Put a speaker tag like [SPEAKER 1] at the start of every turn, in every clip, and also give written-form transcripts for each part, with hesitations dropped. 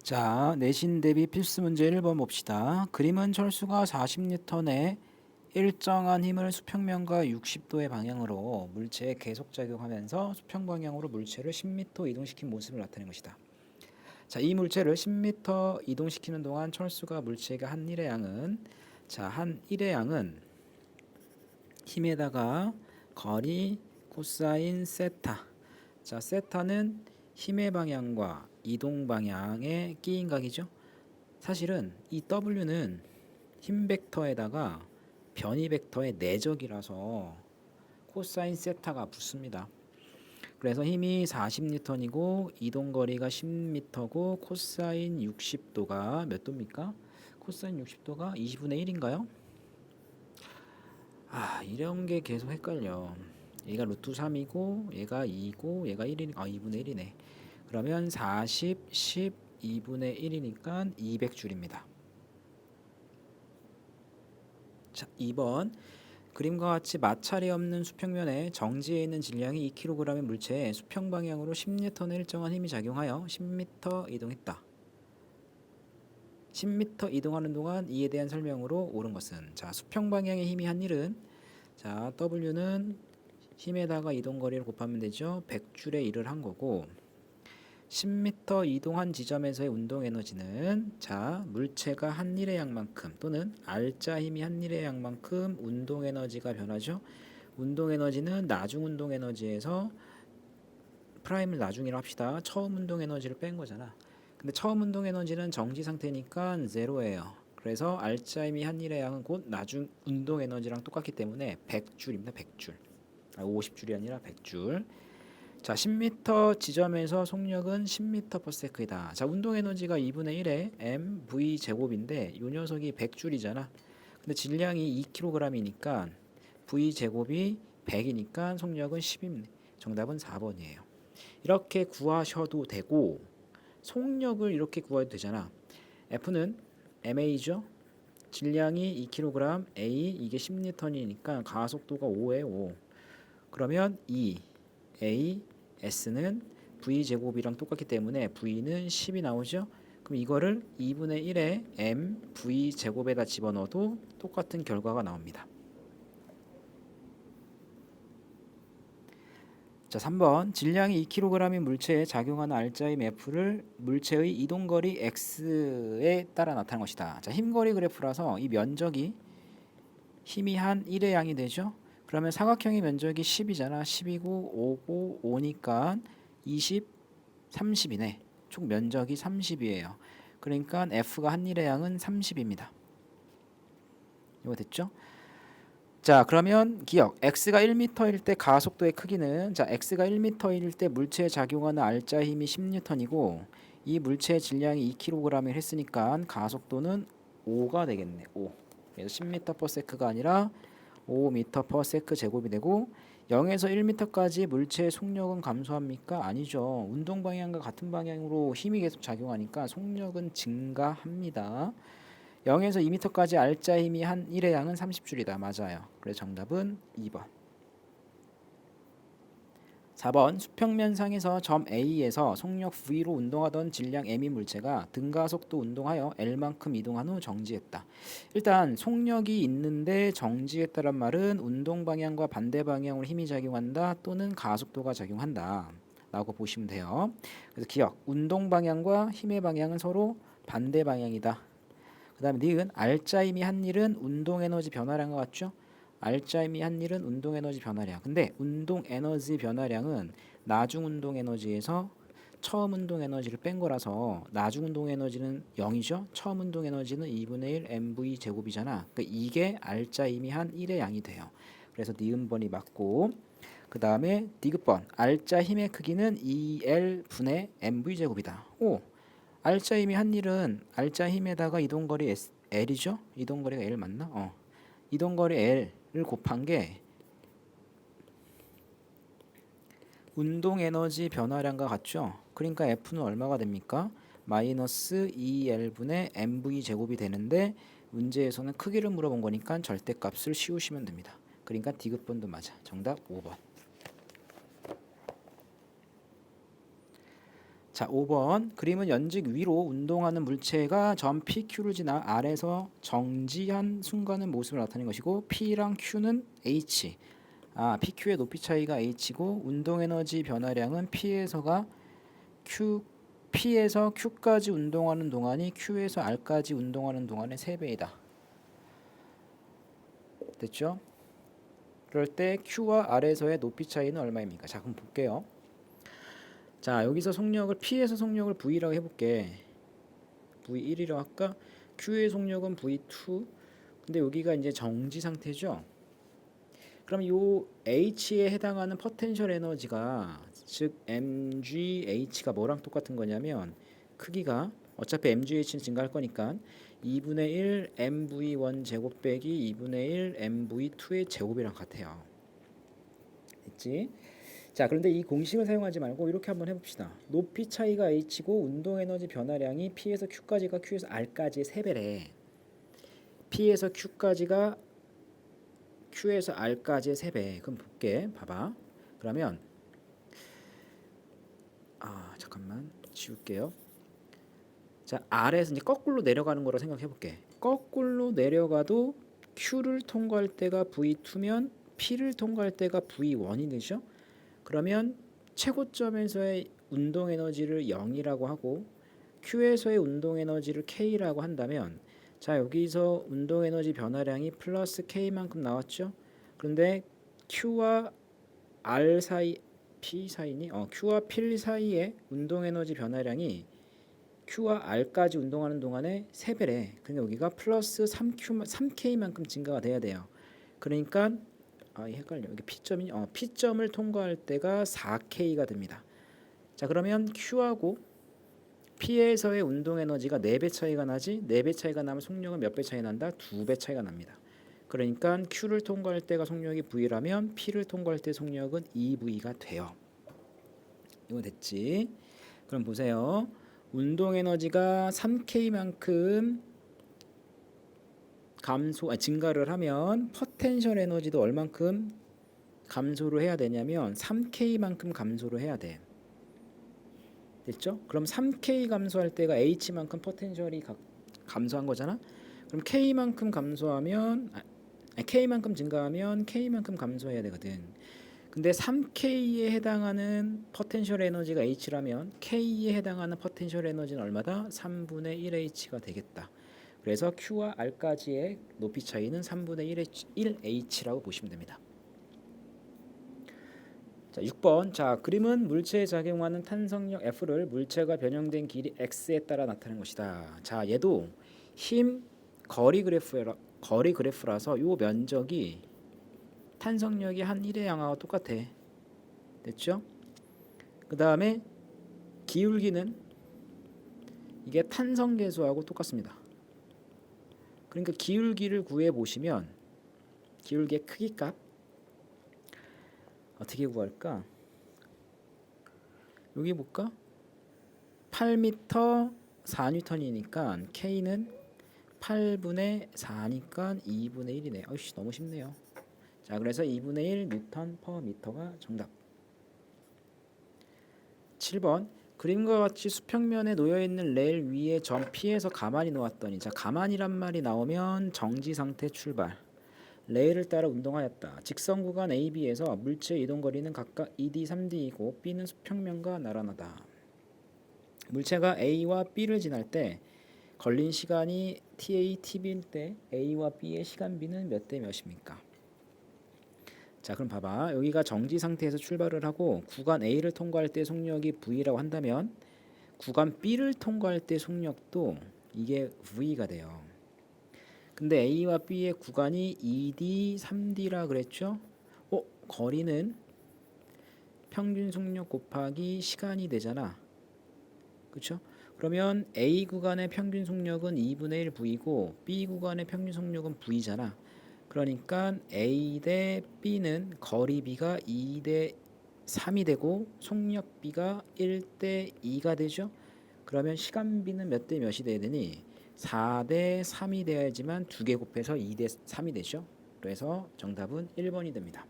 [SPEAKER 1] 자, 내신 대비 필수 문제 1번 봅시다. 그림은 철수가 40N 내 일정한 힘을 수평면과 60도의 방향으로 물체에 계속 작용하면서 수평 방향으로 물체를 10m 이동시킨 모습을 나타낸 것이다. 자, 이 물체를 10m 이동시키는 동안 철수가 물체에게 한 일의 양은 한 일의 양은 힘에다가 거리 코사인 세타. 자, 세타는 힘의 방향과 이동 방향의 끼인 각이죠. 사실은 이 W는 힘 벡터에다가 변이 벡터의 내적이라서 코사인 세타가 붙습니다. 그래서 힘이 40N이고 이동 거리가 10m고 코사인 60도가 몇 도입니까? 코사인 60도가 20분의 1인가요? 이런 게 계속 헷갈려. 얘가 루트 3이고 얘가 2고 얘가 1이니까 2분의 1이네. 그러면 40, 10, 2분의 1이니까 200줄입니다. 자, 2번 그림과 같이 마찰이 없는 수평면에 정지해 있는 질량이 2kg의 물체에 수평 방향으로 10N의 일정한 힘이 작용하여 10m 이동했다. 10m 이동하는 동안 이에 대한 설명으로 옳은 것은 수평 방향의 힘이 한 일은 W는 힘에다가 이동 거리를 곱하면 되죠. 100줄에 1을 한 거고 10m 이동한 지점에서의 운동 에너지는 물체가 한 일의 양만큼 또는 R자 힘이 한 일의 양만큼 운동 에너지가 변하죠. 운동 에너지는 나중 운동 에너지에서 프라임을 나중이라 합시다. 처음 운동 에너지를 뺀 거잖아. 근데 처음 운동 에너지는 정지 상태니까 제로예요. 그래서 R자 힘이 한 일의 양은 곧 나중 운동 에너지랑 똑같기 때문에 100줄입니다. 100줄. 50줄이 아니라 100줄. 자, 10m 지점에서 속력은 10m/s이다. 자, 운동 에너지가 2분의 1의 mv 제곱인데 이 녀석이 100줄이잖아. 근데 질량이 2kg이니까 v 제곱이 100이니까 속력은 10입니다. 정답은 4번이에요. 이렇게 구하셔도 되고 속력을 이렇게 구해도 되잖아. F는 ma죠. 질량이 2kg, a 이게 10N이니까 가속도가 5에 5. 그러면 2 a s는 v 제곱이랑 똑같기 때문에 v는 10이 나오죠. 그럼 이거를 2분의 1의 m v 제곱에다 집어넣어도 똑같은 결과가 나옵니다. 자, 3번 질량이 2kg인 물체에 작용하는 R자임 F를 물체의 이동거리 X에 따라 나타낸 것이다. 자, 힘거리 그래프라서 이 면적이 힘이 한 1의 양이 되죠. 그러면 사각형의 면적이 10이잖아. 10이고 5고 5니까 20, 30이네. 총 면적이 30이에요. 그러니까 F가 한 일의 양은 30입니다. 이거 됐죠? 자, 그러면 기억 x가 1m일 때 가속도의 크기는 x가 1m일 때 물체에 작용하는 R자 힘이 10N이고 이 물체의 질량이 2kg을 했으니까 가속도는 5가 되겠네. 5. 그래서 10m/s가 아니라 5m/s 제곱이 되고 0에서 1m까지 물체의 속력은 감소합니까? 아니죠. 운동 방향과 같은 방향으로 힘이 계속 작용하니까 속력은 증가합니다. 0에서 2m까지 R자 힘이 한 1의 양은 30줄이다. 맞아요. 그래서 정답은 2번. 4번 수평면상에서 점 A에서 속력 V로 운동하던 질량 M인 물체가 등가속도 운동하여 L만큼 이동한 후 정지했다. 일단 속력이 있는데 정지했다란 말은 운동 방향과 반대 방향으로 힘이 작용한다 또는 가속도가 작용한다 라고 보시면 돼요. 그래서 기억, 운동 방향과 힘의 방향은 서로 반대 방향이다. 그 다음에 니은 R자 힘이 한 일은 운동 에너지 변화량과 같죠? R자 힘이 한 일은 운동 에너지 변화량. 근데 운동 에너지 변화량은 나중 운동 에너지에서 처음 운동 에너지를 뺀 거라서 나중 운동 에너지는 0이죠. 처음 운동 에너지는 2분의 1 mv 제곱이잖아. 그러니까 이게 R자 힘이 한 1의 양이 돼요. 그래서 니은번이 맞고 그 다음에 디귿번 R자 힘의 크기는 2L 분의 mv 제곱이다. 오, R자 힘이 한 일은 R자 힘에다가 이동거리 L이죠? 이동거리가 L 맞나? 이동거리 L을 곱한 게 운동 에너지 변화량과 같죠? 그러니까 F는 얼마가 됩니까? 마이너스 2L분의 mv 제곱이 되는데 문제에서는 크기를 물어본 거니까 절대값을 씌우시면 됩니다. 그러니까 디귿번도 맞아. 정답 5번. 자, 5번 그림은 연직 위로 운동하는 물체가 점 PQ를 지나 R에서 정지한 순간의 모습을 나타낸 것이고 P랑 Q는 H. PQ의 높이 차이가 H고 운동 에너지 변화량은 P에서 Q까지 운동하는 동안이 Q에서 R까지 운동하는 동안의 3배이다. 됐죠? 그럴 때 Q와 R에서의 높이 차이는 얼마입니까? 자, 그럼 볼게요. 자, 여기서 속력을 P에서 속력을 V라고 해볼게. V1이라고 할까? Q의 속력은 V2. 근데 여기가 이제 정지 상태죠. 그럼 요 H에 해당하는 포텐셜 에너지가 즉 mgH가 뭐랑 똑같은 거냐면 크기가 어차피 mgH는 증가할 거니까 2분의 1 mv1 제곱 빼기 2분의 1 mv2의 제곱이랑 같아요. 됐지? 자, 그런데 이 공식을 사용하지 말고 이렇게 한번 해봅시다. 높이 차이가 h고 운동 에너지 변화량이 P에서 Q까지가 Q에서 R까지의 3배래. P에서 Q까지가 Q에서 R까지의 3배. 그럼 볼게. 봐봐. 그러면 잠깐만 지울게요. 자, R에서 이제 거꾸로 내려가는 거로 생각해 볼게. 거꾸로 내려가도 Q를 통과할 때가 V2면 P를 통과할 때가 V1이 되죠. 그러면 최고점에서의 운동 에너지를 0이라고 하고 Q에서의 운동 에너지를 K라고 한다면 자, 여기서 운동 에너지 변화량이 플러스 K만큼 나왔죠. 그런데 Q와 R 사이 P 사이니 Q와 P 사이의 운동 에너지 변화량이 Q와 R까지 운동하는 동안에 3배래. 그러니까 여기가 플러스 3K만큼 증가가 돼야 돼요. 그러니까 헷갈려. 여기 P점을 통과할 때가 4K가 됩니다. 자, 그러면 Q하고 P에서의 운동 에너지가 4배 차이가 나지. 4배 차이가 나면 속력은 몇 배 차이 난다? 2배 차이가 납니다. 그러니까 Q를 통과할 때가 속력이 V라면 P를 통과할 때 속력은 2V가 돼요. 이거 됐지? 그럼 보세요. 운동 에너지가 3K만큼 증가를 하면 포텐셜 에너지도 얼만큼 감소를 해야 되냐면 3K만큼 감소를 해야 돼. 됐죠? 그럼 3K 감소할 때가 H만큼 포텐셜이 감소한 거잖아. 그럼 K만큼 감소하면 K만큼 증가하면 K만큼 감소해야 되거든. 근데 3K에 해당하는 포텐셜 에너지가 H라면 K에 해당하는 포텐셜 에너지는 얼마다? 3분의 1H가 되겠다. 그래서 Q와 R까지의 높이 차이는 3분의 1H라고 보시면 됩니다. 자, 6번. 자, 그림은 물체에 작용하는 탄성력 F를 물체가 변형된 길이 X에 따라 나타낸 것이다. 자, 얘도 힘 거리 그래프라서 요 면적이 탄성력이 한 1의 양하고 똑같아. 됐죠? 그 다음에 기울기는 이게 탄성계수하고 똑같습니다. 그러니까 기울기를 구해 보시면 기울기의 크기 값 어떻게 구할까? 여기 볼까? 8m 4N이니까 K는 8분의 4니까 2분의 1이네. 어이씨, 너무 쉽네요. 자, 그래서 2분의 1 뉴턴 퍼 미터가 정답. 7번. 그림과 같이 수평면에 놓여있는 레일 위에 점 P에서 가만히 놓았더니 자, 가만히란 말이 나오면 정지 상태 출발. 레일을 따라 운동하였다. 직선 구간 AB에서 물체의 이동 거리는 각각 2D, 3D이고 B는 수평면과 나란하다. 물체가 A와 B를 지날 때 걸린 시간이 TA, TB일 때 A와 B의 시간비는 몇 대 몇입니까? 자, 그럼 봐봐. 여기가 정지 상태에서 출발을 하고 구간 A를 통과할 때 속력이 V라고 한다면 구간 B를 통과할 때 속력도 이게 V가 돼요. 근데 A와 B의 구간이 2D, 3D라 그랬죠? 거리는 평균 속력 곱하기 시간이 되잖아. 그렇죠? 그러면 A 구간의 평균 속력은 2분의 1 V고 B 구간의 평균 속력은 V잖아. 그러니까 A 대 B는 거리비가 2 대 3이 되고 속력비가 1 대 2가 되죠. 그러면 시간비는 몇 대 몇이 돼야 되니? 4 대 3이 되어야지만 2개 곱해서 2 대 3이 되죠. 그래서 정답은 1번이 됩니다.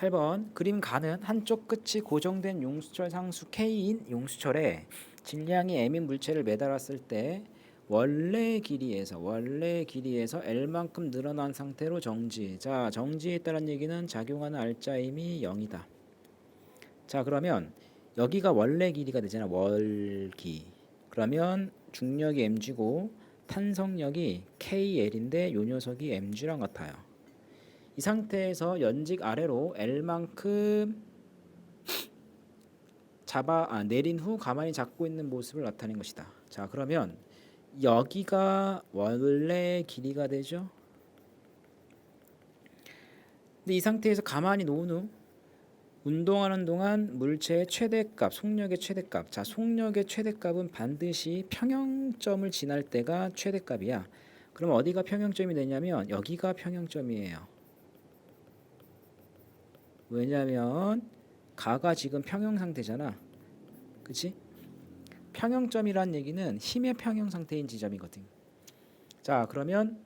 [SPEAKER 1] 8번 그림 가는 한쪽 끝이 고정된 용수철 상수 K인 용수철에 질량이 M인 물체를 매달았을 때 원래 길이에서 L만큼 늘어난 상태로 정지. 자, 정지했다는 얘기는 작용하는 알짜임이 0이다. 자, 그러면 여기가 원래 길이가 되잖아. 월기. 그러면 중력이 mg고 탄성력이 KL인데 요 녀석이 mg랑 같아요. 이 상태에서 연직 아래로 L만큼 내린 후 가만히 잡고 있는 모습을 나타낸 것이다. 자, 그러면 여기가 원래 길이가 되죠. 근데 이 상태에서 가만히 놓은 후 운동하는 동안 물체의 최대값, 속력의 최대값. 자, 속력의 최대값은 반드시 평형점을 지날 때가 최대값이야. 그럼 어디가 평형점이 되냐면 여기가 평형점이에요. 왜냐면 가가 지금 평형 상태잖아. 그치? 평형점이란 얘기는 힘의 평형 상태인 지점이거든. 자, 그러면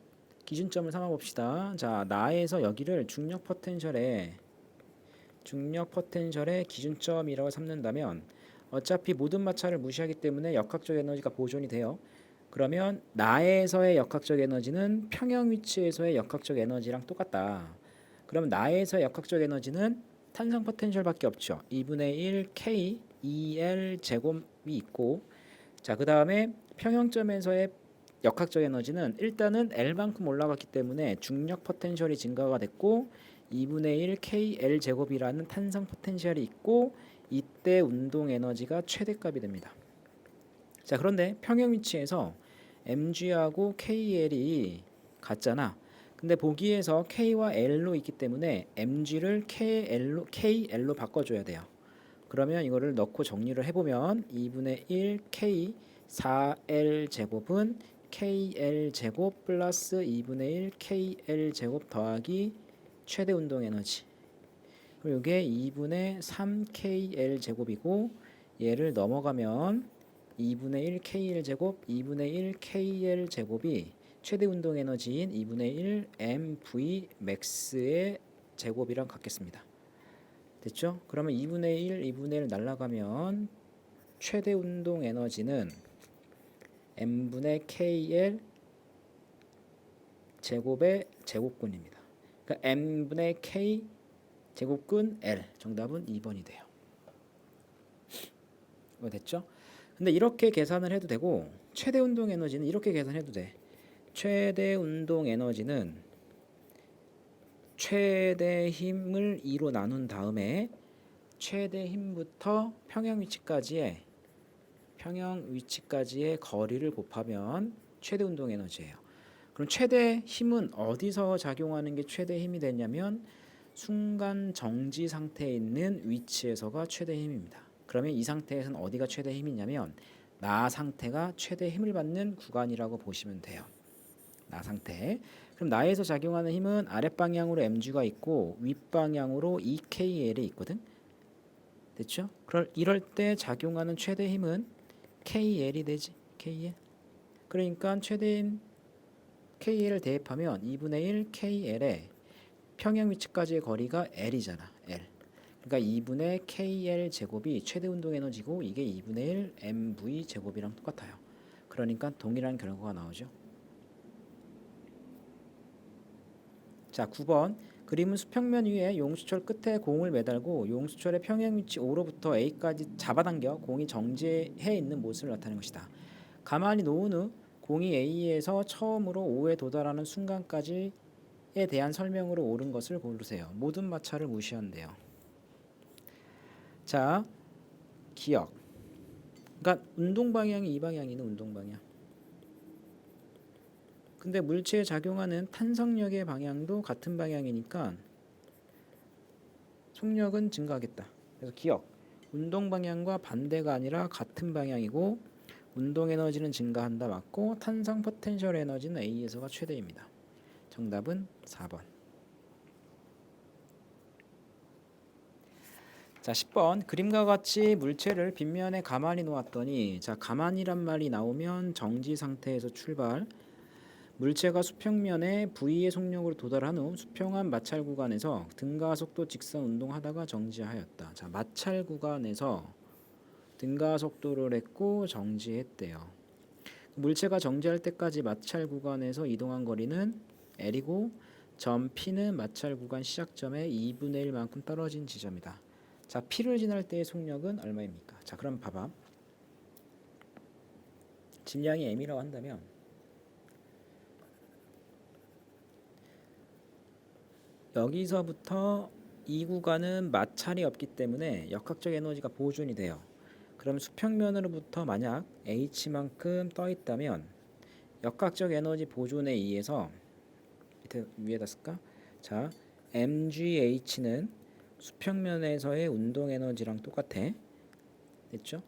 [SPEAKER 1] 기준점을 삼아 봅시다. 자, 나에서 여기를 중력 포텐셜의 기준점이라고 삼는다면 어차피 모든 마찰을 무시하기 때문에 역학적 에너지가 보존이 돼요. 그러면 나에서의 역학적 에너지는 평형 위치에서의 역학적 에너지랑 똑같다. 그럼 나에서의 역학적 에너지는 탄성 포텐셜밖에 없죠. 2분의 1 K 2L 제곱이 있고, 자, 그 다음에 평형점에서의 역학적 에너지는 일단은 L만큼 올라갔기 때문에 중력 포텐셜이 증가가 됐고 2분의 1 KL 제곱이라는 탄성 포텐셜이 있고 이때 운동 에너지가 최대값이 됩니다. 자, 그런데 평형 위치에서 mg하고 KL이 같잖아. 근데 보기에서 K와 L로 있기 때문에 mg를 KL로 바꿔줘야 돼요. 그러면 이거를 넣고 정리를 해보면 2분의 1 K 4L 제곱은 KL 제곱 플러스 2분의 1 KL 제곱 더하기 최대 운동 에너지. 그리고 이게 2분의 3 KL 제곱이고 얘를 넘어가면 2분의 1 KL 제곱, 2분의 1 KL 제곱이 최대 운동 에너지인 2분의 1 MV max의 제곱이랑 같겠습니다. 됐죠? 그러면 2분의 1 날라가면 최대 운동 에너지는 m분의 KL 제곱의 제곱근입니다. 그러니까 m분의 K 제곱근 L. 정답은 2번이 돼요. 이거 됐죠? 근데 이렇게 계산을 해도 되고 최대 운동 에너지는 이렇게 계산해도 돼. 최대 운동 에너지는 최대 힘을 2로 나눈 다음에 최대 힘부터 평형 위치까지의 거리를 곱하면 최대 운동 에너지예요. 그럼 최대 힘은 어디서 작용하는 게 최대 힘이 되냐면 순간 정지 상태에 있는 위치에서가 최대 힘입니다. 그러면 이 상태에서는 어디가 최대 힘이냐면 나 상태가 최대 힘을 받는 구간이라고 보시면 돼요. 나 상태. 그럼 나에서 작용하는 힘은 아랫방향으로 mg가 있고 윗방향으로 2kl이 있거든. 됐죠? 이럴 때 작용하는 최대 힘은 kl이 되지. kl. 그러니까 최대 힘 KL을 대입하면 2분의 1 KL에 평형 위치까지의 거리가 L이잖아. L. 그러니까 2분의 KL 제곱이 최대 운동 에너지고 이게 2분의 1 MV 제곱이랑 똑같아요. 그러니까 동일한 결과가 나오죠. 자, 9번 그림은 수평면 위에 용수철 끝에 공을 매달고 용수철의 평행 위치 O로부터 A까지 잡아당겨 공이 정지해 있는 모습을 나타낸 것이다. 가만히 놓은 후 공이 A에서 처음으로 O에 도달하는 순간까지에 대한 설명으로 옳은 것을 고르세요. 모든 마찰을 무시한대요. 자, 기억. 그러니까 운동 방향이 이 방향이는 운동 방향. 근데 물체에 작용하는 탄성력의 방향도 같은 방향이니까 속력은 증가하겠다. 그래서 기억. 운동 방향과 반대가 아니라 같은 방향이고 운동 에너지는 증가한다 맞고 탄성 포텐셜 에너지는 A에서가 최대입니다. 정답은 4번. 자, 10번 그림과 같이 물체를 빗면에 가만히 놓았더니 자, 가만히란 말이 나오면 정지 상태에서 출발, 물체가 수평면에 V의 속력으로 도달한 후 수평한 마찰 구간에서 등가 속도 직선 운동하다가 정지하였다. 자, 마찰 구간에서 등가 속도를 했고 정지했대요. 물체가 정지할 때까지 마찰 구간에서 이동한 거리는 L이고 점 P는 마찰 구간 시작점의 2분의 1만큼 떨어진 지점이다. 자, P를 지날 때의 속력은 얼마입니까? 자, 그럼 봐봐. 질량이 m이라고 한다면 여기서부터 이 구간은 마찰이 없기 때문에 역학적 에너지가 보존이 돼요. 그럼 수평면으로부터 만약 h만큼 떠 있다면 역학적 에너지 보존에 의해서 밑에 위에다 쓸까? 자, mgh는 수평면에서의 운동 에너지랑 똑같아. 됐죠?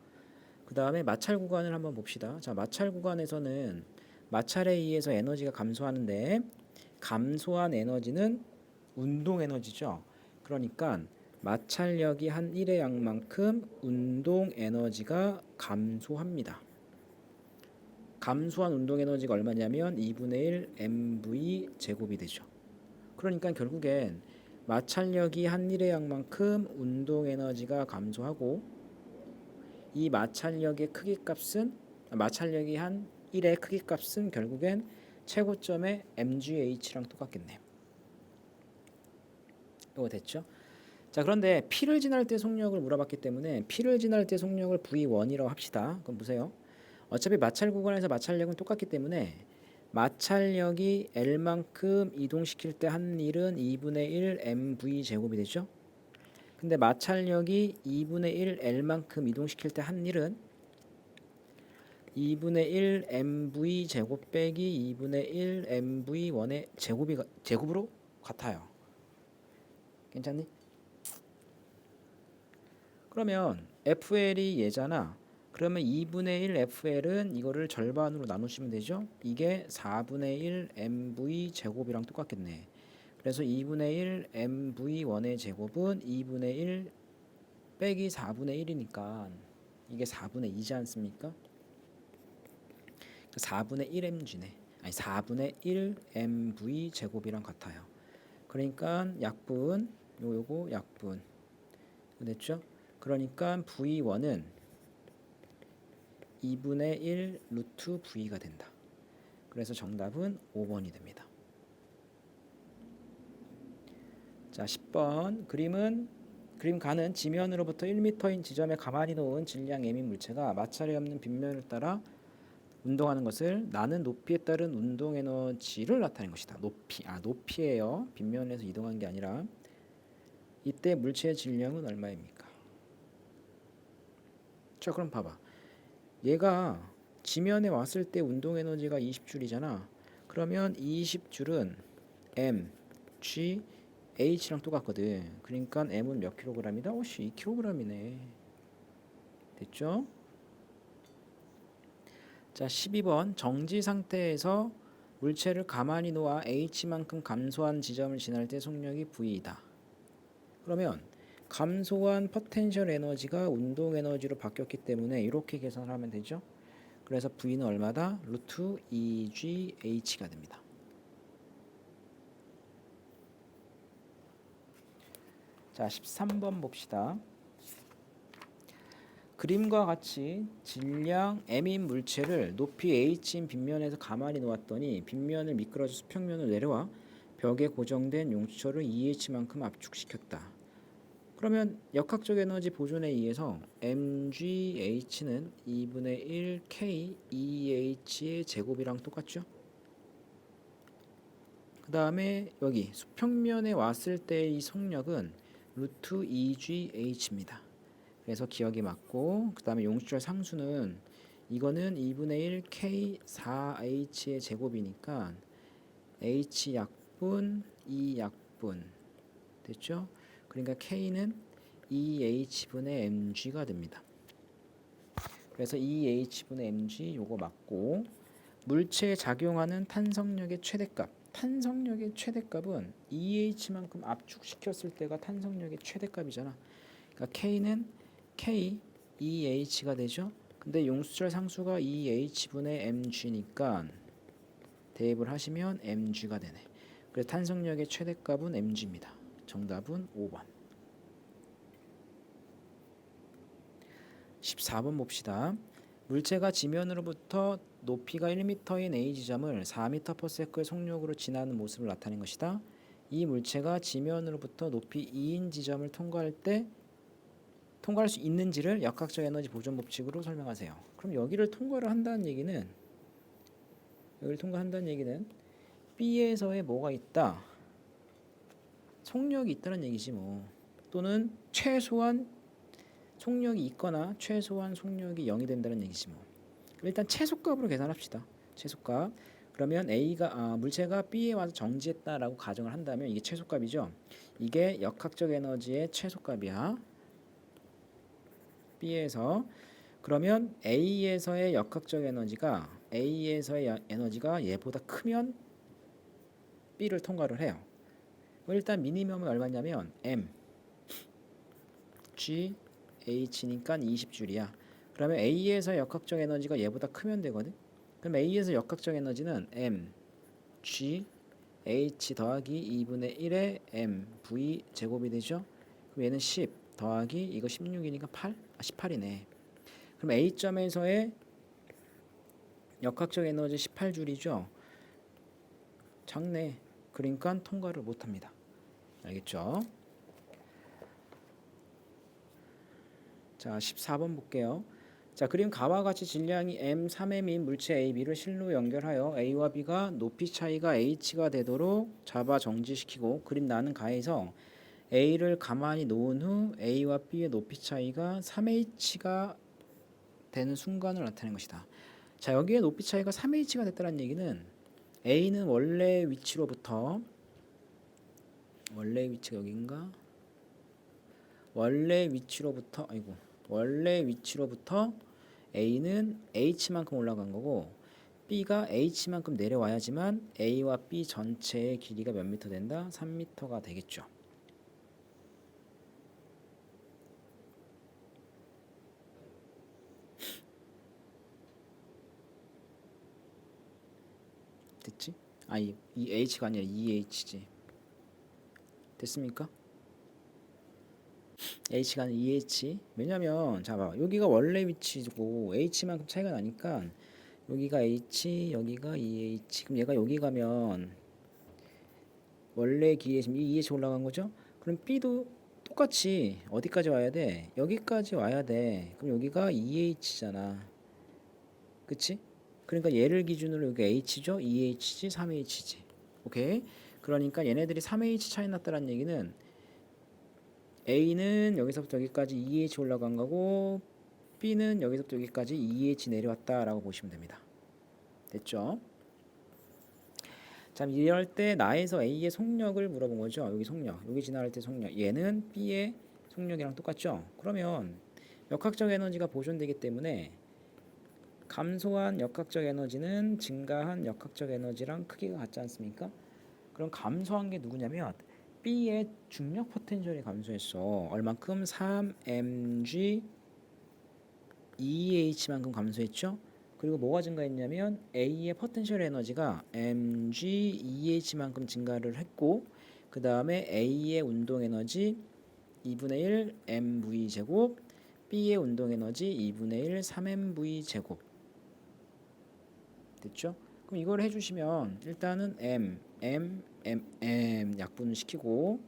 [SPEAKER 1] 그 다음에 마찰 구간을 한번 봅시다. 자, 마찰 구간에서는 마찰에 의해서 에너지가 감소하는데 감소한 에너지는 운동 에너지죠. 그러니까 마찰력이 한 1의 양만큼 운동 에너지가 감소합니다. 감소한 운동 에너지가 얼마냐면 2분의 1 mv 제곱이 되죠. 그러니까 결국엔 마찰력이 한 1의 양만큼 운동 에너지가 감소하고 이 마찰력의 크기값은 마찰력이 한 1의 크기값은 결국엔 최고점의 mgh랑 똑같겠네요. 이거 됐죠? 자, 그런데 P를 지날 때 속력을 물어봤기 때문에 P를 지날 때 속력을 V1이라고 합시다. 그럼 보세요. 어차피 마찰 구간에서 마찰력은 똑같기 때문에 마찰력이 L만큼 이동시킬 때 한 일은 2분의 1 mv 제곱이 되죠. 근데 마찰력이 2분의 1 L만큼 이동시킬 때 한 일은 2분의 1 mv 제곱 빼기 2분의 1 mv1의 제곱으로 같아요. 괜찮니? 그러면 FL이 얘잖아. 그러면 2분의 1 FL은 이거를 절반으로 나누시면 되죠. 이게 4분의 1 mv 제곱이랑 똑같겠네. 그래서 2분의 1 mv1의 제곱은 2분의 1 빼기 4분의 1이니까 이게 4분의 2지 않습니까? 4분의 1 mg네. 아니 4분의 1 mv 제곱이랑 같아요. 그러니까 약분 요거 약분 됐죠? 그러니까 V1은 2분의 1 루트 V가 된다. 그래서 정답은 5번이 됩니다. 자, 10번 그림 가는 지면으로부터 1m인 지점에 가만히 놓은 질량 m인 물체가 마찰이 없는 빗면을 따라 운동하는 것을 나는 높이에 따른 운동 에너지를 나타낸 것이다. 높이예요. 빗면에서 이동한 게 아니라 이때 물체의 질량은 얼마입니까? 자, 그럼 봐봐. 얘가 지면에 왔을 때 운동 에너지가 20줄이잖아. 그러면 20줄은 m, g, h랑 똑같거든. 그러니까 m은 몇 킬로그램이다? 2킬로그램이네. 됐죠? 자, 12번 정지 상태에서 물체를 가만히 놓아 h만큼 감소한 지점을 지날 때 속력이 v이다. 그러면 감소한 포텐셜 에너지가 운동 에너지로 바뀌었기 때문에 이렇게 계산을 하면 되죠. 그래서 V는 얼마다? 루트 2GH가 됩니다. 자, 13번 봅시다. 그림과 같이 질량 M인 물체를 높이 H인 빗면에서 가만히 놓았더니 빗면을 미끄러져 수평면으로 내려와 벽에 고정된 용추철을 EH만큼 압축시켰다. 그러면 역학적 에너지 보존에 의해서 mgh는 2분의 1 k EH의 제곱이랑 똑같죠? 그 다음에 여기 수평면에 왔을 때 이 속력은 루트 2GH입니다. 그래서 기억이 맞고 그 다음에 용추철 상수는 이거는 2분의 1 k 4H의 제곱이니까 H 약분, E 약분 됐죠? 그러니까 K는 EH분의 mg가 됩니다. 그래서 EH분의 mg 요거 맞고 물체에 작용하는 탄성력의 최대값. 탄성력의 최대값은 EH만큼 압축시켰을 때가 탄성력의 최대값이잖아. 그러니까 K는 K EH가 되죠. 근데 용수철 상수가 EH분의 mg니까 대입을 하시면 mg가 되네. 그래서 탄성력의 최대값은 mg입니다. 정답은 5번. 14번 봅시다. 물체가 지면으로부터 높이가 1m인 A 지점을 4m/s의 속력으로 지나는 모습을 나타낸 것이다. 이 물체가 지면으로부터 높이 2인 지점을 통과할 수 있는지를 역학적 에너지 보존 법칙으로 설명하세요. 그럼 여기를 통과한다는 얘기는 B에서의 뭐가 있다? 속력이 있다는 얘기지 뭐. 또는 최소한 속력이 있거나 최소한 속력이 0이 된다는 얘기지 뭐. 일단 최소값으로 계산합시다. 최소값. 그러면 물체가 B에 와서 정지했다라고 가정을 한다면 이게 최소값이죠. 이게 역학적 에너지의 최소값이야. B에서. 그러면 A에서의 역학적 에너지가 얘보다 크면 B를 통과를 해요. 일단 미니멈은 얼마냐면 M G H니까 20줄이야. 그러면 A에서 역학적 에너지가 얘보다 크면 되거든. 그럼 A에서 역학적 에너지는 M G H 더하기 2분의 1의 M V 제곱이 되죠. 그럼 얘는 10 더하기 이거 16이니까 18이네. 그럼 A점에서의 역학적 에너지 18줄이죠. 작네. 그러니까 통과를 못합니다. 알겠죠? 자, 14번 볼게요. 자, 그림 가와 같이 질량이 m 3m인 물체 A, B를 실로 연결하여 A와 B가 높이 차이가 h가 되도록 잡아 정지시키고 그림 나는 가에서 A를 가만히 놓은 후 A와 B의 높이 차이가 3h가 되는 순간을 나타낸 것이다. 자, 여기에 높이 차이가 3h가 됐다는 얘기는 A는 원래 위치가 여기인가? 원래 위치로부터 A는 H만큼 올라간 거고 B가 H만큼 내려와야지만 A와 B 전체의 길이가 몇 미터 된다? 3m가 되겠죠. 됐지? 이 H가 아니라 2H지. 됐습니까? H가 아니라 2H. 왜냐면 자 봐. 여기가 원래 위치고 H만큼 차이가 나니까 여기가 H, 여기가 2H. 그럼 얘가 여기 가면 원래 길이에 지금 2H 올라간 거죠? 그럼 B도 똑같이 어디까지 와야 돼? 여기까지 와야 돼. 그럼 여기가 2H잖아. 그치? 그러니까 얘를 기준으로 여기 H죠? 2H지, 3H지. 오케이? 그러니까 얘네들이 3H 차이 났다는 얘기는 A는 여기서부터 여기까지 2H 올라간 거고 B는 여기서부터 여기까지 2H 내려왔다라고 보시면 됩니다. 됐죠? 자, 이럴 때 나에서 A의 속력을 물어본 거죠. 여기 속력, 여기 지나갈 때 속력. 얘는 B의 속력이랑 똑같죠. 그러면 역학적 에너지가 보존되기 때문에 감소한 역학적 에너지는 증가한 역학적 에너지랑 크기가 같지 않습니까? 그럼 감소한 게 누구냐면 B의 중력 포텐셜이 감소했어. 얼만큼? 3mg 2H만큼 감소했죠. 그리고 뭐가 증가했냐면 A의 포텐셜 에너지가 mg 2H만큼 증가를 했고 그 다음에 A의 운동 에너지 2분의 1 mv 제곱 B의 운동 에너지 2분의 1 3mv 제곱 됐죠? 그럼 이걸 해주시면 일단은 m 약분을 시키고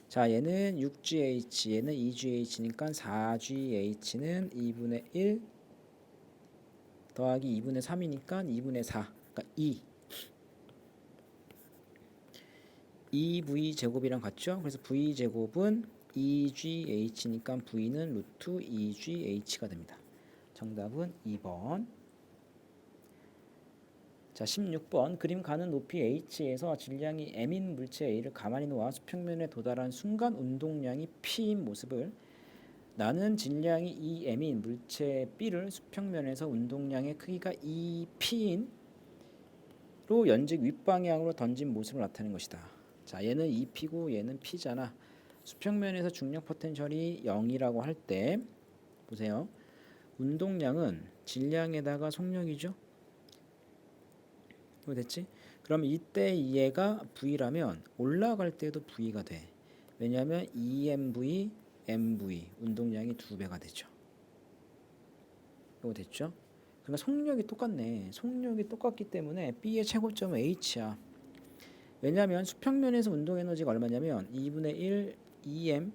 [SPEAKER 1] 자 얘는 6GH 얘는 2GH니까 4GH는 2분의 1 더하기 2분의 3이니까 2분의 4 그러니까 2V 제곱이랑 같죠? 그래서 V 제곱은 2GH니까 V는 루트 2GH가 됩니다. 정답은 2번. 자, 16번 그림 가는 높이 H에서 질량이 M인 물체 A를 가만히 놓아 수평면에 도달한 순간 운동량이 P인 모습을 나는 질량이 2M인 물체 B를 수평면에서 운동량의 크기가 2P인 로 연직 윗방향으로 던진 모습을 나타낸 것이다. 자, 얘는 2P고 얘는 P잖아. 수평면에서 중력 포텐셜이 0이라고 할 때 보세요. 운동량은 질량에다가 속력이죠. 됐지? 그럼 이때 얘가 V라면 올라갈 때도 V가 돼. 왜냐하면 EMV, MV 운동량이 2배가 되죠. 이거 됐죠? 그러니까 속력이 똑같네. 속력이 똑같기 때문에 B의 최고점은 H야. 왜냐하면 수평면에서 운동 에너지가 얼마냐면 2분의 1 EM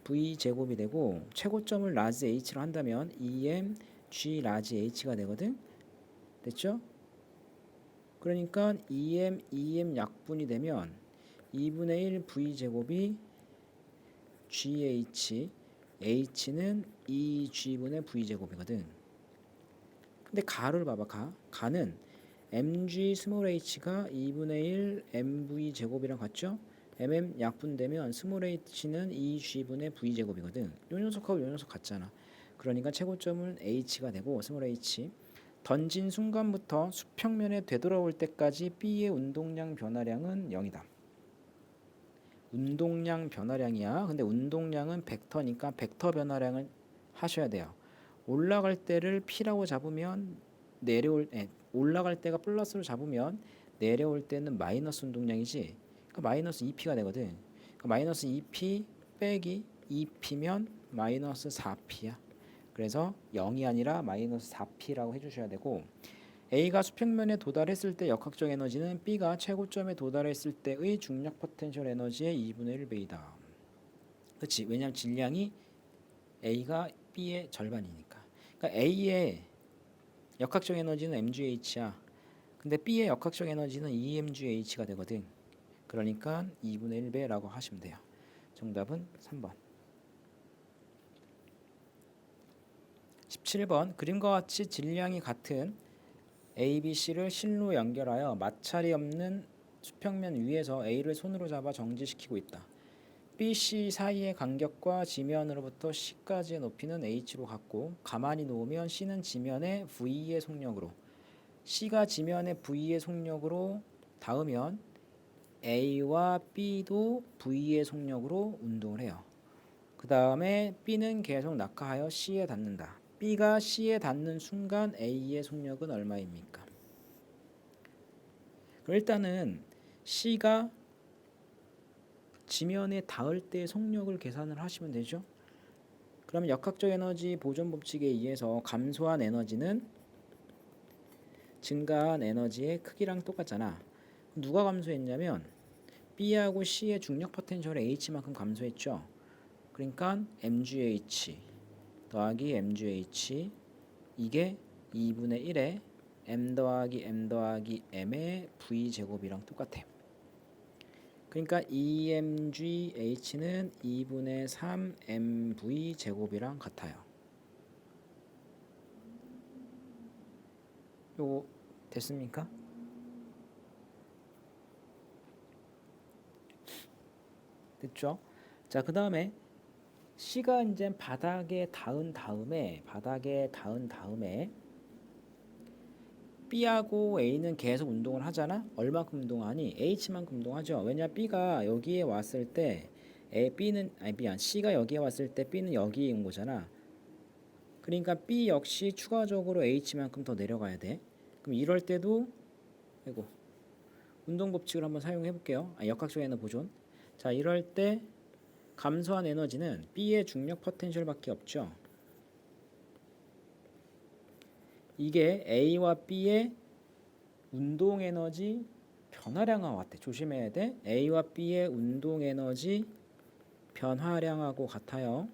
[SPEAKER 1] V 제곱이 되고 최고점을 라지 H로 한다면 EM G 라지 H가 되거든. 됐죠? 그러니까 EM 약분이 되면 2분의 1 V 제곱이 GH H는 2G분의 V 제곱이거든. 근데 가를 봐봐. 가는 mg 스몰 h가 2분의 1 mv 제곱이랑 같죠? 약분되면 스몰 h는 2g분의 v 제곱이거든. 요 녀석하고 요 녀석 같잖아. 그러니까 최고점은 h가 되고 스몰 h 던진 순간부터 수평면에 되돌아올 때까지 b의 운동량 변화량은 0이다. 운동량 변화량이야. 근데 운동량은 벡터니까 벡터 변화량을 하셔야 돼요. 올라갈 때를 p라고 잡으면 올라갈 때가 플러스로 잡으면 내려올 때는 마이너스 운동량이지. 그러니까 마이너스 2p가 되거든. 그러니까 마이너스 2p 빼기 2p면 마이너스 4p야. 그래서 0이 아니라 마이너스 4p라고 해주셔야 되고, A가 수평면에 도달했을 때 역학적 에너지는 B가 최고점에 도달했을 때의 중력 포텐셜 에너지의 2분의 1배이다. 그렇지? 왜냐하면 질량이 A가 B의 절반이니까. 그러니까 A의 역학적 에너지는 mgh야. 근데 B의 역학적 에너지는 EMGH가 되거든. 그러니까 2분의 1배라고 하시면 돼요. 정답은 3번. 17번 그림과 같이 질량이 같은 A, B, C를 실로 연결하여 마찰이 없는 수평면 위에서 A를 손으로 잡아 정지시키고 있다. B, C 사이의 간격과 지면으로부터 C까지의 높이는 H로 같고 가만히 놓으면 C는 지면의 V의 속력으로 C가 지면의 V의 속력으로 닿으면 A와 B도 V의 속력으로 운동을 해요. 그 다음에 B는 계속 낙하하여 C에 닿는다. B가 C에 닿는 순간 A의 속력은 얼마입니까? 일단은 C가 지면에 닿을 때 속력을 계산을 하시면 되죠. 그러면 역학적 에너지 보존 법칙에 의해서 감소한 에너지는 증가한 에너지의 크기랑 똑같잖아. 누가 감소했냐면 B하고 C의 중력 포텐셜이 H만큼 감소했죠. 그러니까 mgh 더하기 mgh 이게 2분의 1에 m 더하기 m의 v제곱이랑 똑같아. 그러니까 EMGH는 2분의 3 mv 제곱이랑 같아요. 요거 됐습니까? 됐죠? 자, 그 다음에 C가 이제 바닥에 닿은 다음에 B하고 A는 계속 운동을 하잖아. 얼마큼 운동하니? H만큼 운동하죠. 왜냐 B가 여기에 왔을 때 C가 여기에 왔을 때 B는 여기에 온 거잖아. 그러니까 B 역시 추가적으로 H만큼 더 내려가야 돼. 그럼 이럴 때도 운동 법칙을 한번 사용해 볼게요. 역학적 에너지 보존. 자, 이럴 때 감소한 에너지는 B의 중력 포텐셜밖에 없죠. 이게 A와 B의 운동 에너지 변화량하고 같아. 조심해야 돼. A와 B의 운동 에너지 변화량하고 같아요.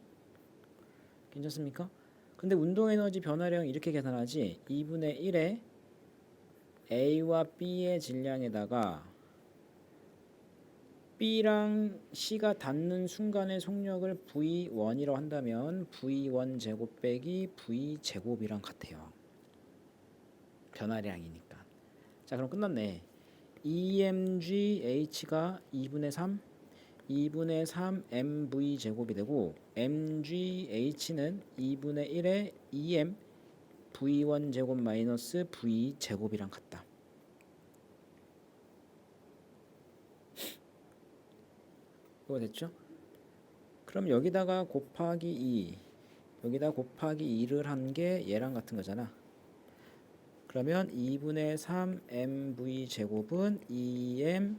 [SPEAKER 1] 괜찮습니까? 근데 운동 에너지 변화량 이렇게 계산하지. 2분의 1에 A와 B의 질량에다가 B랑 C가 닿는 순간의 속력을 V1이라고 한다면 V1 제곱 빼기 V 제곱이랑 같아요. 변화량이니까. 자, 그럼 끝났네. EMGH가 2분의 3 MV 제곱이 되고 MGH는 2분의 1의 EM V1 제곱 마이너스 V 제곱이랑 같다. 이거 됐죠? 그럼 여기다가 곱하기 2를 한 게 얘랑 같은 거잖아. 그러면 2분의 3 mv 제곱은 2m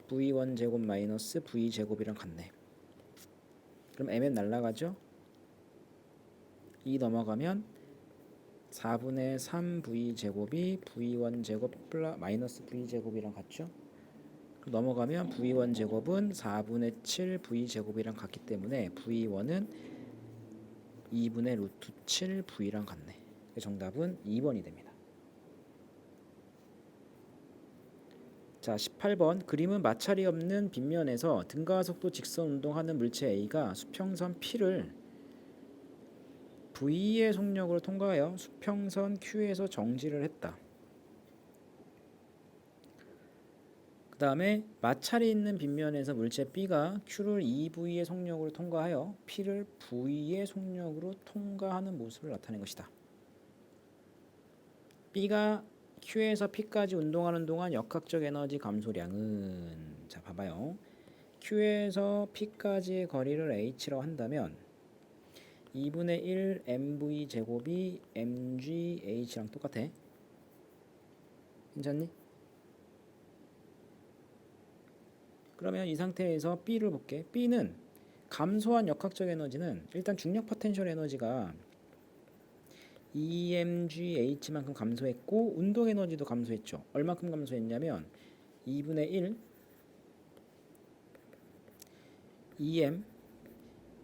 [SPEAKER 1] v1 제곱 마이너스 v 제곱이랑 같네. 그럼 mn 날라가죠? 2 넘어가면 4분의 3 v 제곱이 v1 제곱 마이너스 v 제곱이랑 같죠? 넘어가면 v1 제곱은 4분의 7 v 제곱이랑 같기 때문에 v1은 2분의 루트 7 v랑 같네. 정답은 2번이 됩니다. 자, 18번 그림은 마찰이 없는 빗면에서 등가 속도 직선 운동하는 물체 A가 수평선 P를 V의 속력으로 통과하여 수평선 Q에서 정지를 했다. 그 다음에 마찰이 있는 빗면에서 물체 B가 Q를 2V의 속력으로 통과하여 P를 V의 속력으로 통과하는 모습을 나타낸 것이다. B가 Q에서 P까지 운동하는 동안 역학적 에너지 감소량은, 자 봐봐요. Q에서 P까지의 거리를 H라고 한다면 2분의 1 mv 제곱이 mgH랑 똑같아. 괜찮니? 그러면 이 상태에서 B를 볼게. B는 감소한 역학적 에너지는 일단 중력 포텐셜 에너지가 EMGH만큼 감소했고 운동 에너지도 감소했죠. 얼마큼 감소했냐면 2분의 1 EM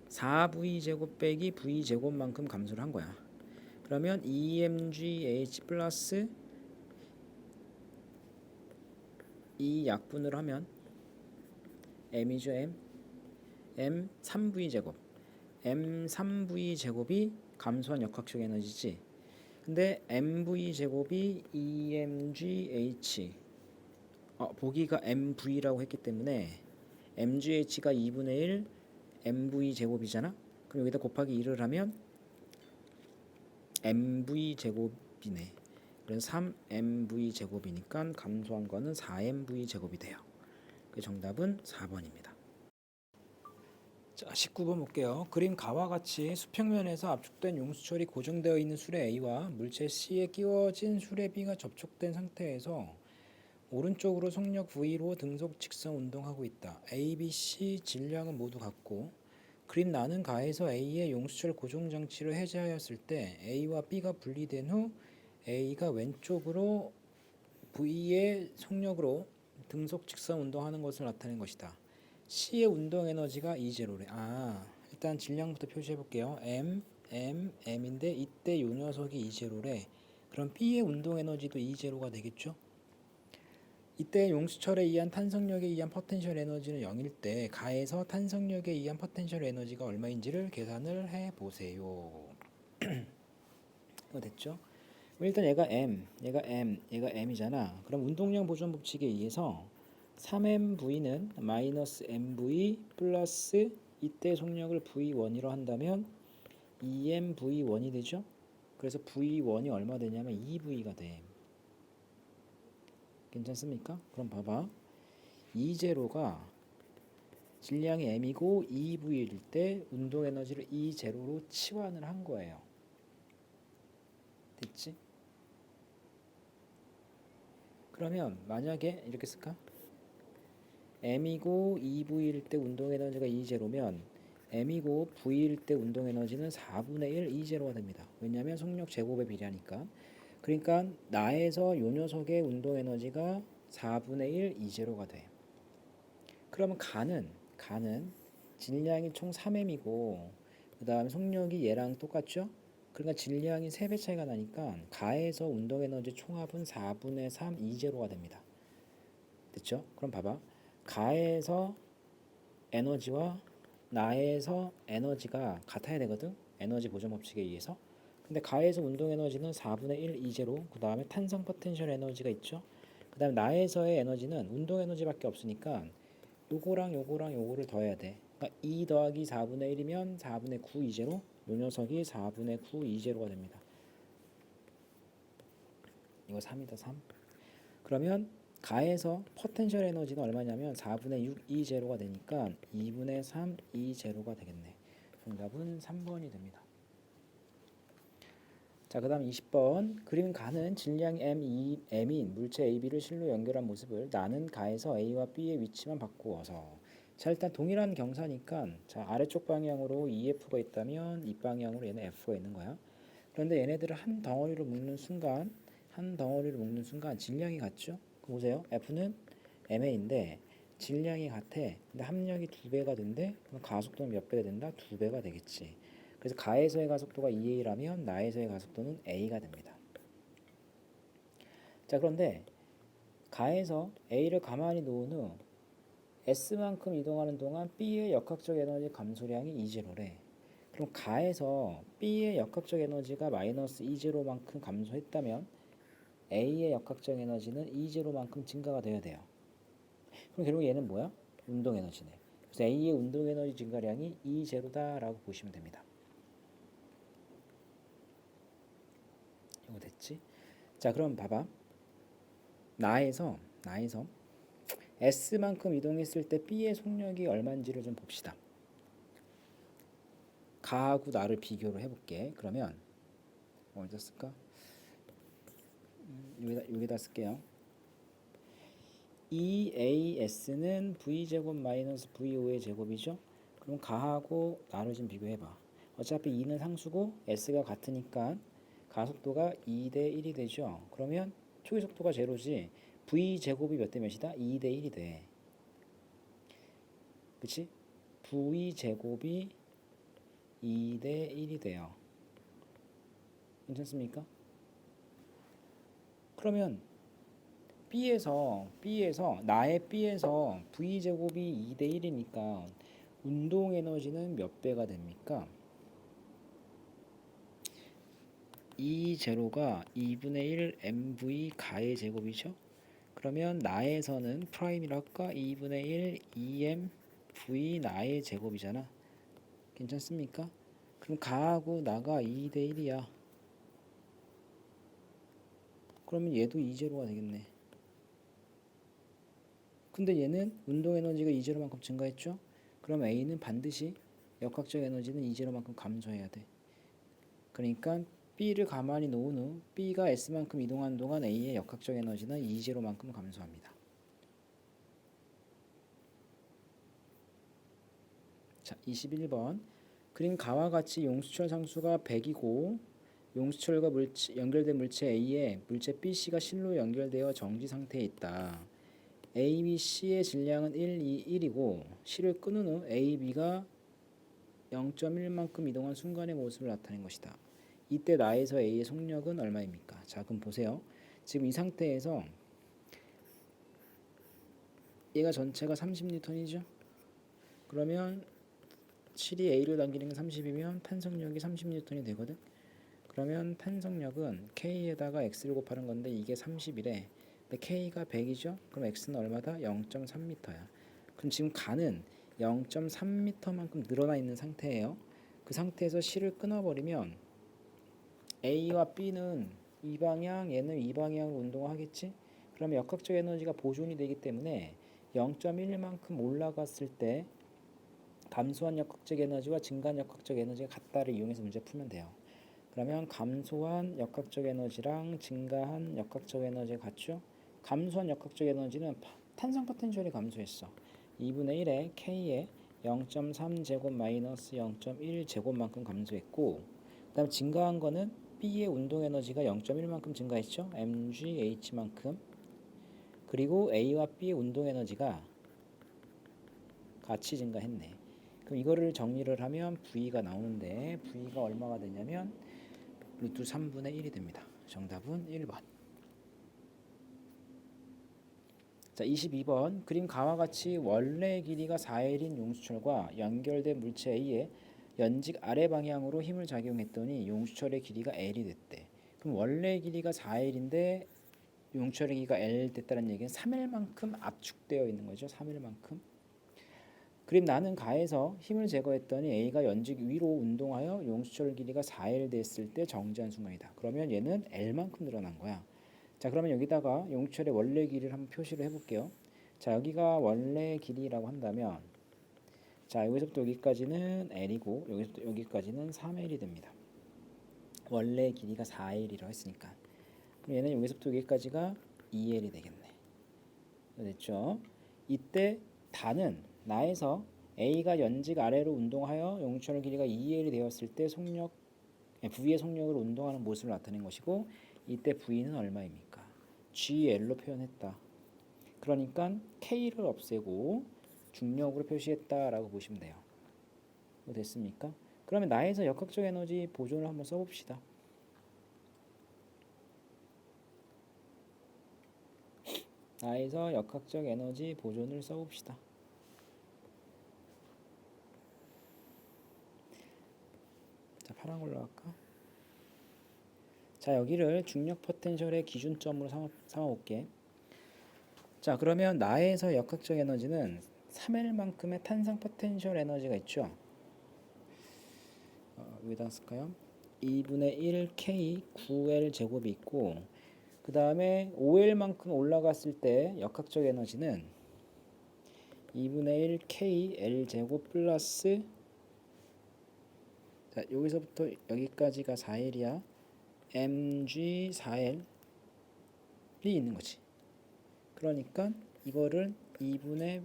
[SPEAKER 1] 4V 제곱 빼기 V 제곱만큼 감소를 한 거야. 그러면 EMGH 플러스 이 약분을 하면 M이죠. M 3V 제곱 M 3V 제곱이 감소한 역학적 에너지지. 근데 MV 제곱이 EMGH 보기가 MV라고 했기 때문에 MGH가 2분의 1 MV 제곱이잖아. 그럼 여기다 곱하기 2를 하면 MV 제곱이네. 그래서 3MV 제곱이니까 감소한 거는 4MV 제곱이 돼요. 그 정답은 4번입니다. 자, 19번 볼게요. 그림 가와 같이 수평면에서 압축된 용수철이 고정되어 있는 수레 A와 물체 C에 끼워진 수레 B가 접촉된 상태에서 오른쪽으로 속력 V로 등속 직선 운동하고 있다. A, B, C 질량은 모두 같고 그림 나는 가에서 A의 용수철 고정 장치를 해제하였을 때 A와 B가 분리된 후 A가 왼쪽으로 V의 속력으로 등속 직선 운동하는 것을 나타낸 것이다. C의 운동 에너지가 E0래. 일단 질량부터 표시해 볼게요. M인데 이때 요 녀석이 E0래. 그럼 B의 운동 에너지도 E0가 되겠죠? 이때 용수철에 의한 탄성력에 의한 포텐셜 에너지는 0일 때 가에서 탄성력에 의한 포텐셜 에너지가 얼마인지를 계산을 해 보세요. 이거 됐죠? 일단 얘가 얘가 M이잖아. 그럼 운동량 보존 법칙에 의해서 3MV는 마이너스 MV 플러스 이때 속력을 V1이로 한다면 2MV1이 되죠? 그래서 V1이 얼마 되냐면 2V가 돼. 괜찮습니까? 그럼 봐봐. E0가 질량이 M이고 2V일 때 운동 에너지를 E0로 치환을 한 거예요. 됐지? 그러면 만약에 이렇게 쓸까? M이고 2V일 때 운동 에너지가 E0면 M이고 V일 때 운동 에너지는 4분의 1 E0가 됩니다. 왜냐하면 속력 제곱에 비례하니까. 그러니까 나에서 요 녀석의 운동 에너지가 4분의 1 E0가 돼. 그러면 가는 질량이 총 3M이고 그 다음에 속력이 얘랑 똑같죠? 그러니까 질량이 3배 차이가 나니까 가에서 운동 에너지 총합은 4분의 3 E0가 됩니다. 됐죠? 그럼 봐봐. 가에서 에너지와 나에서 에너지가 같아야 되거든. 에너지 보존 법칙에 의해서. 근데 가에서 운동 에너지는 4분의 1 E0, 그 다음에 탄성 포텐셜 에너지가 있죠. 그 다음에 나에서의 에너지는 운동 에너지밖에 없으니까 요거랑 요거를 더해야 돼. 그러니까 2 더하기 4분의 1이면 4분의 9 E0, 요 녀석이 4분의 9 E0가 됩니다. 이거 3이다 3. 그러면 가에서 포텐셜 에너지는 얼마냐면 4분의 6 E0가 되니까 2분의 3 E0가 되겠네. 정답은 3번이 됩니다. 자, 그 다음 20번. 그림 가는 질량 M인 물체 AB를 실로 연결한 모습을 나는 가에서 A와 B의 위치만 바꾸어서. 자, 일단 동일한 경사니까 자, 아래쪽 방향으로 EF가 있다면 이 방향으로 얘는 F가 있는 거야. 그런데 얘네들을 한 덩어리로 묶는 순간 질량이 같죠? 보세요. F는 ma인데 질량이 같아. 근데 합력이 2배가 된대. 그럼 가속도는 몇 배가 된다? 2배가 되겠지. 그래서 가에서의 가속도가 2a라면 나에서의 가속도는 a가 됩니다. 자, 그런데 가에서 a를 가만히 놓은 후 s만큼 이동하는 동안 b의 역학적 에너지 감소량이 E0래. 그럼 가에서 b의 역학적 에너지가 마이너스 E0만큼 감소했다면 a의 역학적 에너지는 E0만큼 증가가 되어야 돼요. 그럼 결국 얘는 뭐야? 운동 에너지네. 그래서 a의 운동 에너지 증가량이 E0다라고 보시면 됩니다. 이거 됐지? 자, 그럼 봐봐. 나에서 S만큼 이동했을 때 B의 속력이 얼마인지를 좀 봅시다. 가하고 나를 비교를 해볼게. 그러면 어디다 쓸까? 여기다 쓸게요. EAS는 V제곱 마이너스 V5의 제곱이죠? 그럼 가하고 나를 좀 비교해봐. 어차피 2는 상수고 S가 같으니까 가속도가 2대 1이 되죠. 그러면 초기 속도가 제로지. V제곱이 몇 대 몇이다? 2대 1이 돼. 그치? V제곱이 2대 1이 돼요. 괜찮습니까? 그러면 나의 B에서 V제곱이 2대 1이니까 운동 에너지는 몇 배가 됩니까? E0가 2분의 1 mv 가의 제곱이죠. 그러면 나에서는 프라임이라 할까? 2분의 1 em v 나의 제곱이잖아. 괜찮습니까? 그럼 가하고 나가 2대 1이야. 그러면 얘도 E0가 되겠네. 근데 얘는 운동 에너지가 E0만큼 증가했죠? 그럼 A는 반드시 역학적 에너지는 E0만큼 감소해야 돼. 그러니까 B를 가만히 놓은 후 B가 S만큼 이동하는 동안 A의 역학적 에너지는 E0만큼 감소합니다. 자, 21번. 그림 가와 같이 용수철 상수가 100이고 용수철과 연결된 물체 A에 물체 BC가 실로 연결되어 정지 상태에 있다. A, B, C의 질량은 1, 2, 1이고 C를 끊은 후 A, B가 0.1만큼 이동한 순간의 모습을 나타낸 것이다. 이때 나에서 A의 속력은 얼마입니까? 자, 그럼 보세요. 지금 이 상태에서 얘가 전체가 30N이죠? 그러면 7이 A를 당기는 게 30이면 판속력이 30N이 되거든? 그러면 판속력은 K에다가 X를 곱하는 건데 이게 30이래. 근데 K가 100이죠? 그럼 X는 얼마다? 0.3m야. 그럼 지금 가는 0.3m만큼 늘어나 있는 상태예요. 그 상태에서 C를 끊어버리면 A와 B는 이 방향, 얘는 이 방향으로 운동하겠지? 그러면 역학적 에너지가 보존이 되기 때문에 0.1만큼 올라갔을 때 감소한 역학적 에너지와 증가한 역학적 에너지가 같다를 이용해서 문제 풀면 돼요. 그러면 감소한 역학적 에너지랑 증가한 역학적 에너지가 같죠? 감소한 역학적 에너지는 탄성 포텐셜이 감소했어. 2분의 1에 K에 0.3제곱 마이너스 0.1제곱만큼 감소했고 그 다음 증가한 거는 B의 운동 에너지가 0.1만큼 증가했죠? mgH만큼. 그리고 A와 B의 운동 에너지가 같이 증가했네. 그럼 이거를 정리를 하면 V가 나오는데 V가 얼마가 되냐면 루트 3분의 1이 됩니다. 정답은 1번. 자, 22번. 그림 가와 같이 원래 길이가 4L인 용수철과 연결된 물체 A에 연직 아래 방향으로 힘을 작용했더니 용수철의 길이가 L이 됐대. 그럼 원래 길이가 4L인데 용수철의 길이가 L 됐다는 얘기는 3L만큼 압축되어 있는 거죠. 3L만큼. 그림 나는 가에서 힘을 제거했더니 A가 연직 위로 운동하여 용수철 길이가 4L 됐을 때 정지한 순간이다. 그러면 얘는 L만큼 늘어난 거야. 자, 그러면 여기다가 용수철의 원래 길이를 한번 표시를 해볼게요. 자, 여기가 원래 길이라고 한다면 자, 여기서부터 여기까지는 L이고 여기서부터 여기까지는 3L이 됩니다. 원래 길이가 4L이라고 했으니까. 그럼 얘는 여기서부터 여기까지가 2L이 되겠네. 됐죠? 이때 다는 나에서 A가 연직 아래로 운동하여 용추할 길이가 2L이 되었을 때 속력 V의 속력을 운동하는 모습을 나타낸 것이고, 이때 V는 얼마입니까? GL로 표현했다. 그러니까 K를 없애고 중력으로 표시했다라고 보시면 돼요. 됐습니까? 그러면 나에서 역학적 에너지 보존을 한번 써봅시다. 나에서 역학적 에너지 보존을 써봅시다. 자, 파란 걸로 할까? 자, 여기를 중력 포텐셜의 기준점으로 삼아볼게. 자, 그러면 나에서 역학적 에너지는 3L만큼의 탄성 포텐셜 에너지가 있죠. 여기다 쓸까요? 2분의 1K 9L 제곱이 있고, 그 다음에 5L만큼 올라갔을 때 역학적 에너지는 2분의 1 KL 제곱 플러스, 자, 여기서부터 여기까지가 4L이야. mg 4L이 있는 거지. 그러니까 이거를 2분의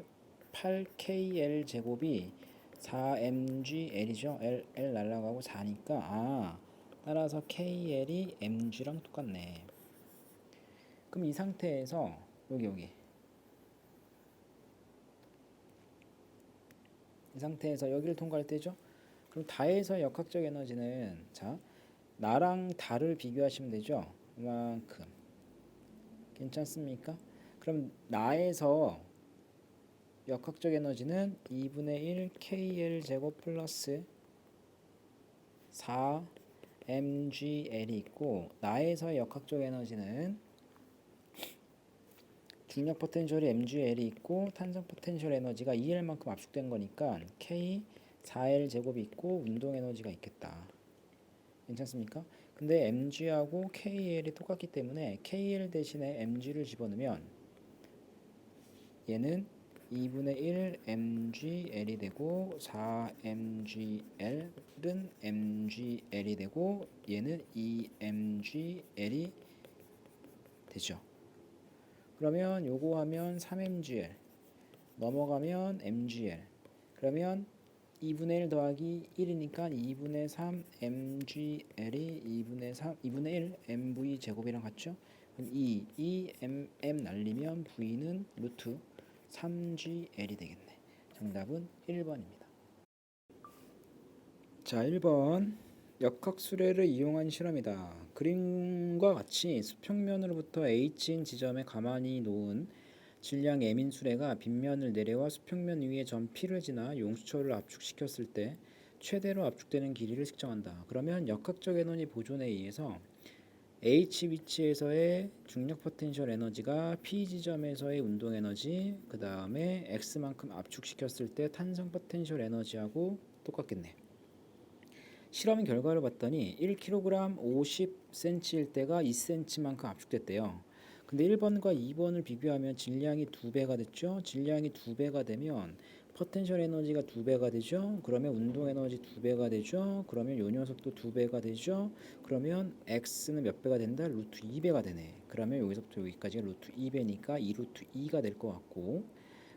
[SPEAKER 1] 8KL 제곱이 4mgl이죠. L 날라가고 4니까 따라서 KL이 mg랑 똑같네. 그럼 이 상태에서 여기 이 상태에서 여기를 통과할 때죠. 그럼 다에서 역학적 에너지는, 자, 나랑 다를 비교하시면 되죠. 이만큼. 괜찮습니까? 그럼 나에서 역학적 에너지는 2분의 1 KL 제곱 플러스 4 mgl이 있고, 나에서 역학적 에너지는 중력 포텐셜이 mgl이 있고 탄성 포텐셜 에너지가 2L만큼 압축된 거니까 K 4L 제곱이 있고 운동 에너지가 있겠다. 괜찮습니까? 근데 mg하고 KL이 똑같기 때문에 KL 대신에 mg를 집어넣으면 얘는 2분의 1 mgl이 되고 4 mgl은 mgl이 되고 얘는 2 mgl이 되죠. 그러면 요거 하면 3mgl 넘어가면 mgl, 그러면 2분의 1 더하기 1이니까 2분의 3 mgl이 2분의 1 mv 제곱이랑 같죠? 그럼 2 m 날리면 v는 루트 3gl이 되겠네. 정답은 1번입니다. 자, 1번 역학수례를 이용한 실험이다. 그림과 같이 수평면으로부터 H인 지점에 가만히 놓은 질량 M인 수레가 빗면을 내려와 수평면 위에 점 P를 지나 용수철을 압축시켰을 때 최대로 압축되는 길이를 측정한다. 그러면 역학적 에너지 보존에 의해서 H 위치에서의 중력 포텐셜 에너지가 P 지점에서의 운동 에너지, 그 다음에 X만큼 압축시켰을 때 탄성 포텐셜 에너지하고 똑같겠네. 실험 결과를 봤더니 1kg 50cm일 때가 2cm만큼 압축됐대요. 근데 1번과 2번을 비교하면 질량이 2배가 됐죠. 질량이 2배가 되면 포텐셜 에너지가 2배가 되죠. 그러면 운동 에너지 2배가 되죠. 그러면 요 녀석도 2배가 되죠. 그러면 x는 몇 배가 된다? 루트 2배가 되네. 그러면 여기서부터 여기까지가 루트 2배니까 2 루트 2가 될 것 같고,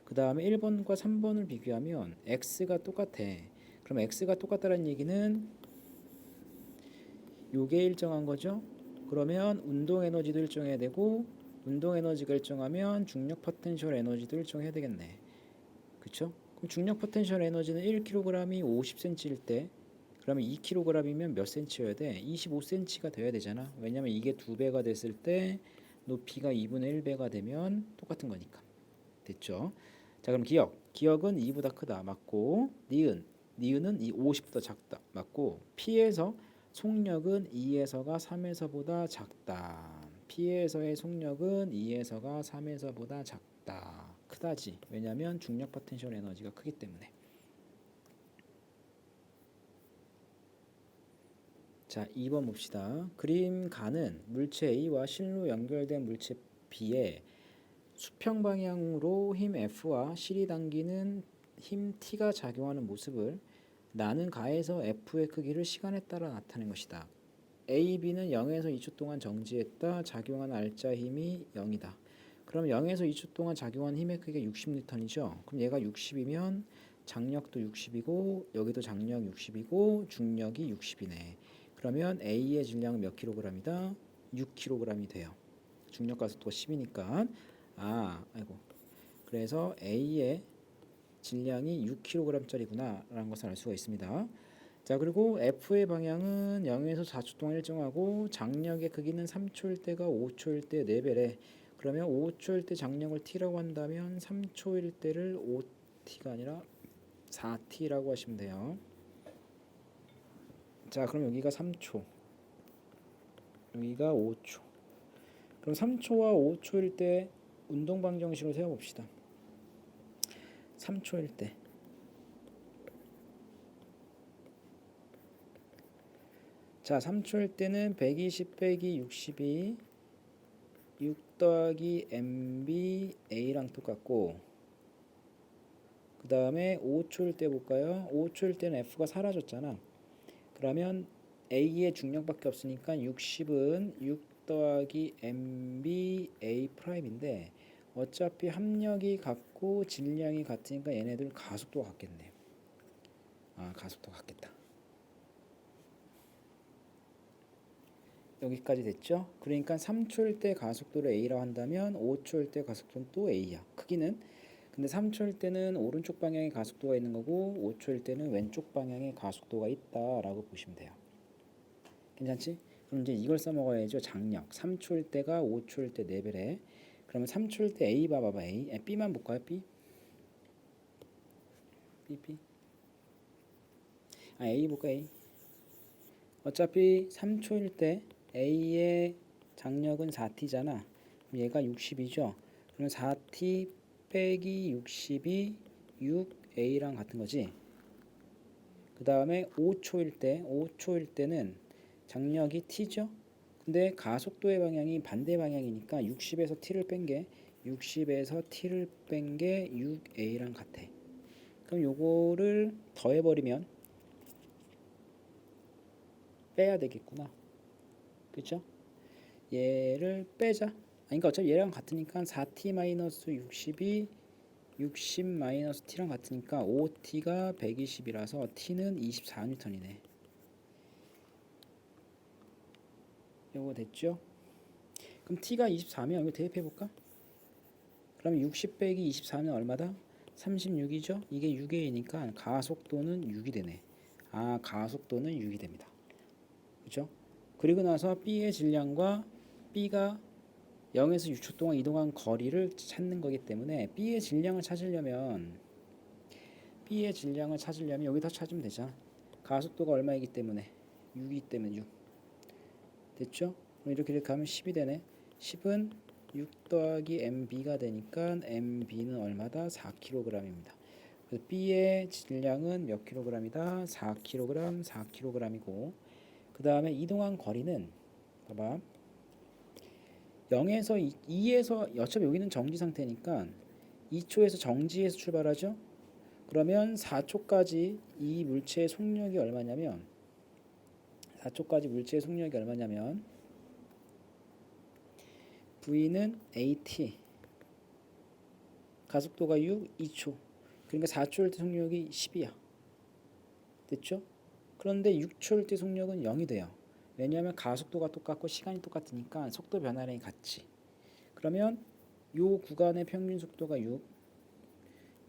[SPEAKER 1] 그 다음에 1번과 3번을 비교하면 x가 똑같아. 그럼 x가 똑같다는 얘기는 요게 일정한 거죠. 그러면 운동 에너지도 일정해야 되고, 운동 에너지가 일정하면 중력 포텐셜 에너지도 일정해야 되겠네. 그쵸? 그럼 중력 포텐셜 에너지는 1kg이 50cm일 때, 그러면 2kg이면 몇 cm여야 돼? 25cm가 돼야 되잖아. 왜냐면 이게 2배가 됐을 때 높이가 2분의 1배가 되면 똑같은 거니까. 됐죠? 자, 그럼 기억은 2보다 크다 맞고, 니은은 이 50보다 작다 맞고, P에서 속력은 2에서가 3에서보다 작다. P에서의 속력은 2에서가 3에서보다 작다. 크다지. 왜냐면 중력 포텐셜 에너지가 크기 때문에. 자, 2번 봅시다. 그림 가는 물체 A와 실로 연결된 물체 B에 수평 방향으로 힘 F와 실이 당기는 힘 T가 작용하는 모습을 나는 가에서 F의 크기를 시간에 따라 나타낸 것이다. AB는 0에서 2초 동안 정지했다. 작용한 알자 힘이 0이다. 그럼 0에서 2초 동안 작용한 힘의 크기가 60N이죠. 그럼 얘가 60이면 장력도 60이고 여기도 장력 60이고 중력이 60이네. 그러면 A의 질량은 몇 킬로그램이다? 6kg이 돼요. 중력 가속도가 10이니까 아이고. 그래서 A의 질량이 6kg짜리구나 라는 것을 알 수가 있습니다. 자, 그리고 F의 방향은 0에서 4초 동안 일정하고 장력의 크기는 3초일 때가 5초일 때 4배래. 그러면 5초일 때 장력을 T라고 한다면 3초일 때를 5T가 아니라 4T라고 하시면 돼요. 자, 그럼 여기가 3초, 여기가 5초. 그럼 3초와 5초일 때 운동 방정식을 세워봅시다. 3초일 때 자, 3초일 때는 120 빼기 60이 6 더하기 mb a랑 똑같고, 그 다음에 5초일 때 볼까요? 5초일 때는 f가 사라졌잖아. 그러면 a의 중력밖에 없으니까 60은 6 더하기 mb a 프라임인데 어차피 합력이 같고 질량이 같으니까 얘네들 가속도가 같겠네. 가속도가 같겠다. 여기까지 됐죠? 그러니까 3초일 때 가속도를 A라고 한다면 5초일 때 가속도는 또 A야. 크기는. 근데 3초일 때는 오른쪽 방향에 가속도가 있는 거고 5초일 때는 왼쪽 방향에 가속도가 있다라고 보시면 돼요. 괜찮지? 그럼 이제 이걸 써먹어야죠. 장력. 3초일 때가 5초일 때 4배래. 그러면 3초일 때 A 봐봐. B만 볼까요? B? A 볼까? A. 어차피 3초일 때 A의 장력은 4T잖아. 얘가 60이죠. 그러면 4T 빼기 60이 6A랑 같은 거지. 그 다음에 5초일 때는 장력이 T죠. 근데 가속도의 방향이 반대 방향이니까 60에서 T를 뺀 게 6A랑 같아. 그럼 요거를 더해버리면 빼야 되겠구나. 그쵸? 얘를 빼자. 그러니까 어차피 얘랑 같으니까 4t-60이 60-t랑 같으니까 5t가 120이라서 t는 24N이네. 요거 됐죠? 그럼 t가 24면 이거 대입해볼까? 그럼 60 빼기 24는 얼마다? 36이죠? 이게 6A니까 가속도는 6이 되네. 가속도는 6이 됩니다. 그죠? 그리고 나서 B의 질량과 B가 0에서 6초 동안 이동한 거리를 찾는 거기 때문에 B의 질량을 찾으려면 여기다 찾으면 되잖아. 가속도가 얼마이기 때문에 6이기 때문에 6. 됐죠? 그럼 이렇게 하면 10이 되네. 10은 6 더하기 mb가 되니까 mb는 얼마다? 4kg입니다. 그래서 B의 질량은 몇 kg이다? 4kg, 4kg이고, 그 다음에 이동한 거리는 봐봐. 0에서 2에서 어차피 여기는 정지 상태니까 2초에서 정지에서 출발하죠. 그러면 4초까지 이 물체의 속력이 얼마냐면 4초까지 물체의 속력이 얼마냐면 V는 AT, 가속도가 6, 2초. 그러니까 4초일 때 속력이 10이야. 됐죠? 그런데 6초일 때 속력은 0이 돼요. 왜냐하면 가속도가 똑같고 시간이 똑같으니까 속도 변화량이 같지. 그러면 요 구간의 평균 속도가 6,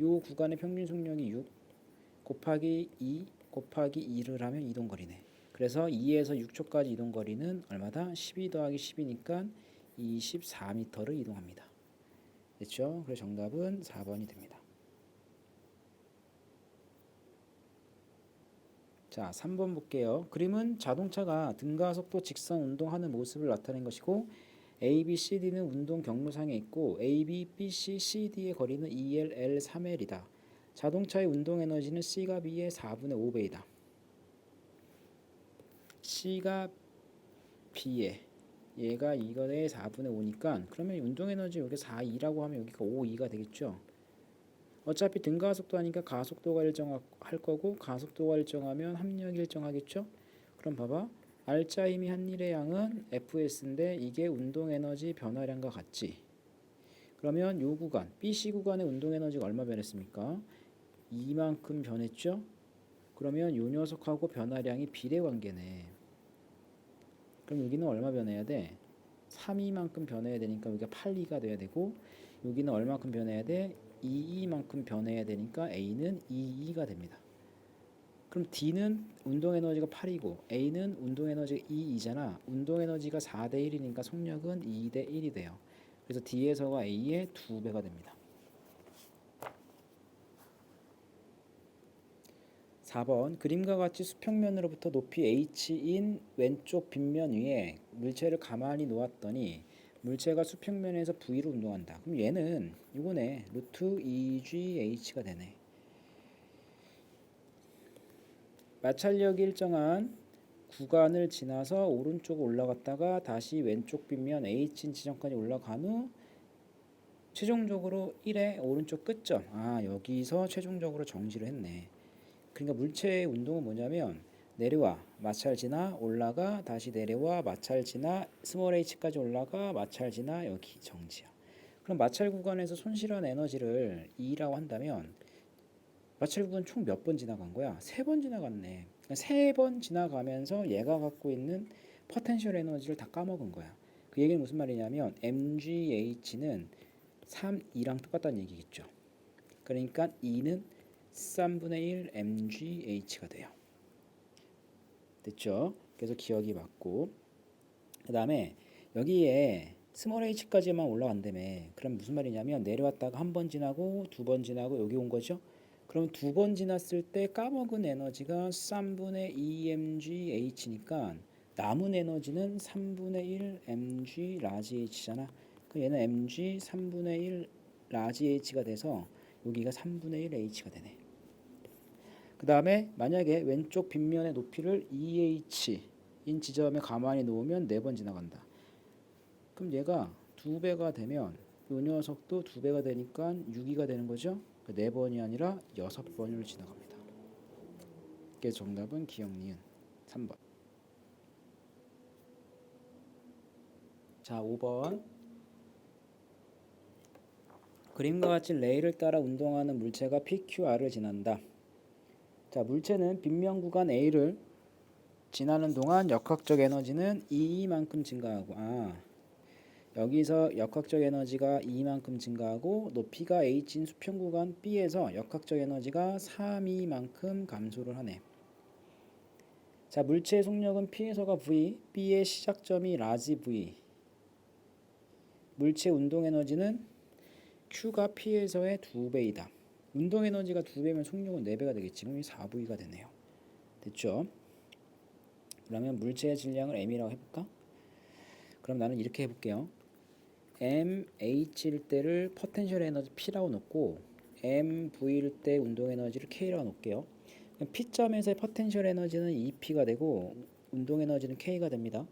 [SPEAKER 1] 요 구간의 평균 속력이 6 곱하기 2 곱하기 2를 하면 이동거리네. 그래서 2에서 6초까지 이동거리는 얼마다? 12 더하기 10이니까 24m를 이동합니다. 됐죠? 그래서 정답은 4번이 됩니다. 자, 3번 볼게요. 그림은 자동차가 등가속도 직선 운동하는 모습을 나타낸 것이고 A, B, C, D는 운동 경로상에 있고 A, B, B, C, C, D의 거리는 2L, L, 3L이다. 자동차의 운동 에너지는 C가 B의 4분의 5배이다. C가 B에 얘가 이거의 4분의 5니까 그러면 운동 에너지 여기 4,2라고 하면 여기가 5,2가 되겠죠. 어차피 등가속도 하니까 가속도가 일정할 거고 가속도가 일정하면 합력이 일정하겠죠. 그럼 봐봐. R자 힘이 한 일의 양은 Fs인데 이게 운동에너지 변화량과 같지. 그러면 요 구간 BC 구간의 운동에너지가 얼마 변했습니까? 이만큼 변했죠? 그러면 요 녀석하고 변화량이 비례관계네. 그럼 여기는 얼마 변해야 돼? 3이만큼 변해야 되니까 여기가 8이가 돼야 되고, 여기는 얼마큼 변해야 돼? 22만큼 변해야 되니까 A는 22가 됩니다. 그럼 D는 운동에너지가 8이고 A는 운동에너지가 22잖아. 운동에너지가 4대 1이니까 속력은 2대 1이 돼요. 그래서 D에서가 A의 2배가 됩니다. 4번 그림과 같이 수평면으로부터 높이 h인 왼쪽 빗면 위에 물체를 가만히 놓았더니 물체가 수평면에서 V로 운동한다. 그럼 얘는 이거네. 루트 2GH가 되네. 마찰력이 일정한 구간을 지나서 오른쪽으로 올라갔다가 다시 왼쪽 빗면 H인 지점까지 올라간 후 최종적으로 1의 오른쪽 끝점. 여기서 최종적으로 정지를 했네. 그러니까 물체의 운동은 뭐냐면 내려와 마찰 지나 올라가 다시 내려와 마찰 지나 스몰 h까지 올라가 마찰 지나 여기 정지야. 그럼 마찰 구간에서 손실한 에너지를 E라고 한다면 마찰 구간 총 몇 번 지나간 거야? 3번 지나갔네. 3번 지나가면서 얘가 갖고 있는 포텐셜 에너지를 다 까먹은 거야. 그 얘기는 무슨 말이냐면 mgh는 3, 2랑 똑같다는 얘기겠죠. 그러니까 E는 3분의 1 mgh가 돼요. 됐죠? 그래서 기억이 맞고, 그 다음에 여기에 스몰 h까지만 올라간다며. 그럼 무슨 말이냐면 내려왔다가 한 번 지나고 두 번 지나고 여기 온 거죠. 그럼 두 번 지났을 때 까먹은 에너지가 3분의 2 mgh니까 남은 에너지는 3분의 1 mg 라지 h잖아. 그 얘는 mg 3분의 1 라지 h가 돼서 여기가 3분의 1 h가 되네. 그 다음에 만약에 왼쪽 빗면의 높이를 2h인 지점에 가만히 놓으면 4번 지나간다. 그럼 얘가 2배가 되면 이 녀석도 2배가 되니까 6이가 되는 거죠. 4번이 아니라 6번을 지나갑니다. 그래서 정답은 기억 니은 3번. 자, 5번. 그림과 같이 레일을 따라 운동하는 물체가 PQR을 지난다. 자, 물체는 빗면 구간 A를 지나는 동안 역학적 에너지는 E만큼 증가하고, 여기서 역학적 에너지가 E만큼 증가하고 높이가 H인 수평 구간 B에서 역학적 에너지가 3E만큼 감소를 하네. 자, 물체의 속력은 P에서가 V, B의 시작점이 라지 V. 물체 운동 에너지는 Q가 P에서의 2배이다. 운동 에너지가 2배면 속력은 4배가 되겠지. 그럼 4V가 되네요. 됐죠? 그러면 물체의 질량을 M이라고 해볼까? 그럼 나는 이렇게 해볼게요. MH일 때를 포텐셜 에너지 P라고 놓고 MV일 때 운동 에너지를 K라고 놓을게요. P점에서의 포텐셜 에너지는 EP가 되고 운동 에너지는 K가 됩니다.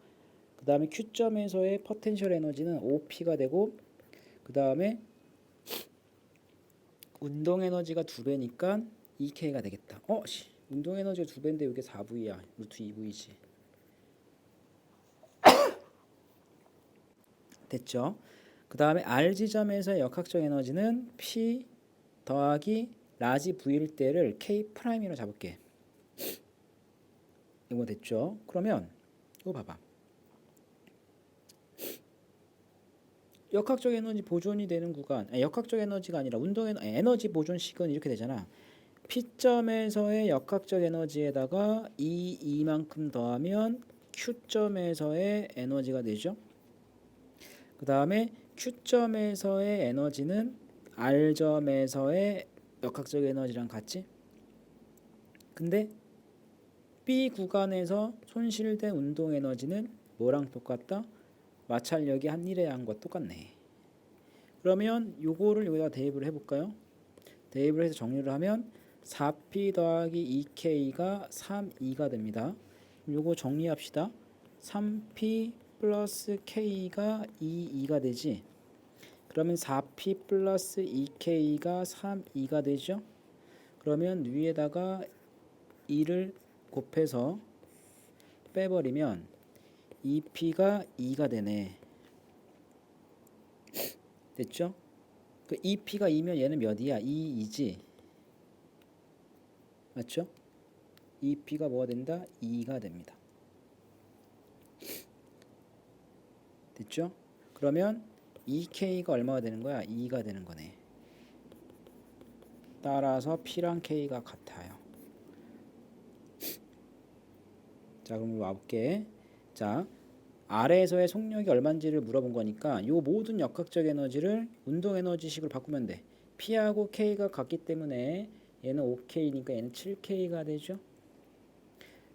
[SPEAKER 1] 그 다음에 Q점에서의 포텐셜 에너지는 OP가 되고, 그 다음에 운동 에너지가 2배니까 EK가 되겠다. 운동 에너지가 2배인데 이게 4V야. 루트 2V지. 됐죠? 그 다음에 R 지점에서의 역학적 에너지는 P 더하기 라지 V일 때를 K 프라임이라고 잡을게. 이거 됐죠? 그러면 이거 봐봐. 역학적 에너지 보존이 되는 구간, 역학적 에너지가 아니라 운동 에너지 보존식은 이렇게 되잖아. P점에서의 역학적 에너지에다가 E만큼 더하면 Q점에서의 에너지가 되죠. 그 다음에 Q점에서의 에너지는 R점에서의 역학적 에너지랑 같지? 근데 B 구간에서 손실된 운동 에너지는 뭐랑 똑같다? 마찰력이 한 일의 양과 똑같네. 그러면 요거를 여기다 대입을 해볼까요? 대입을 해서 정리를 하면 4P 더하기 2K가 3E가 됩니다. 요거 정리합시다. 3P 플러스 K가 2E가 되지. 그러면 4P 플러스 2K가 3E가 되죠. 그러면 위에다가 2를 곱해서 빼버리면 2p가 2가 되네. 됐죠? 그 2p가 2면 얘는 몇이야? 2이지. 맞죠? 2p가 뭐가 된다? 2가 됩니다. 됐죠? 그러면 2k가 얼마가 되는 거야? 2가 되는 거네. 따라서 p랑 k가 같아요. 자, 그럼 와볼게. 자, 아래에서의 속력이 얼마인지를 물어본 거니까 요 모든 역학적 에너지를 운동 에너지식으로 바꾸면 돼. P하고 K가 같기 때문에 얘는 5K니까 얘는 7K가 되죠.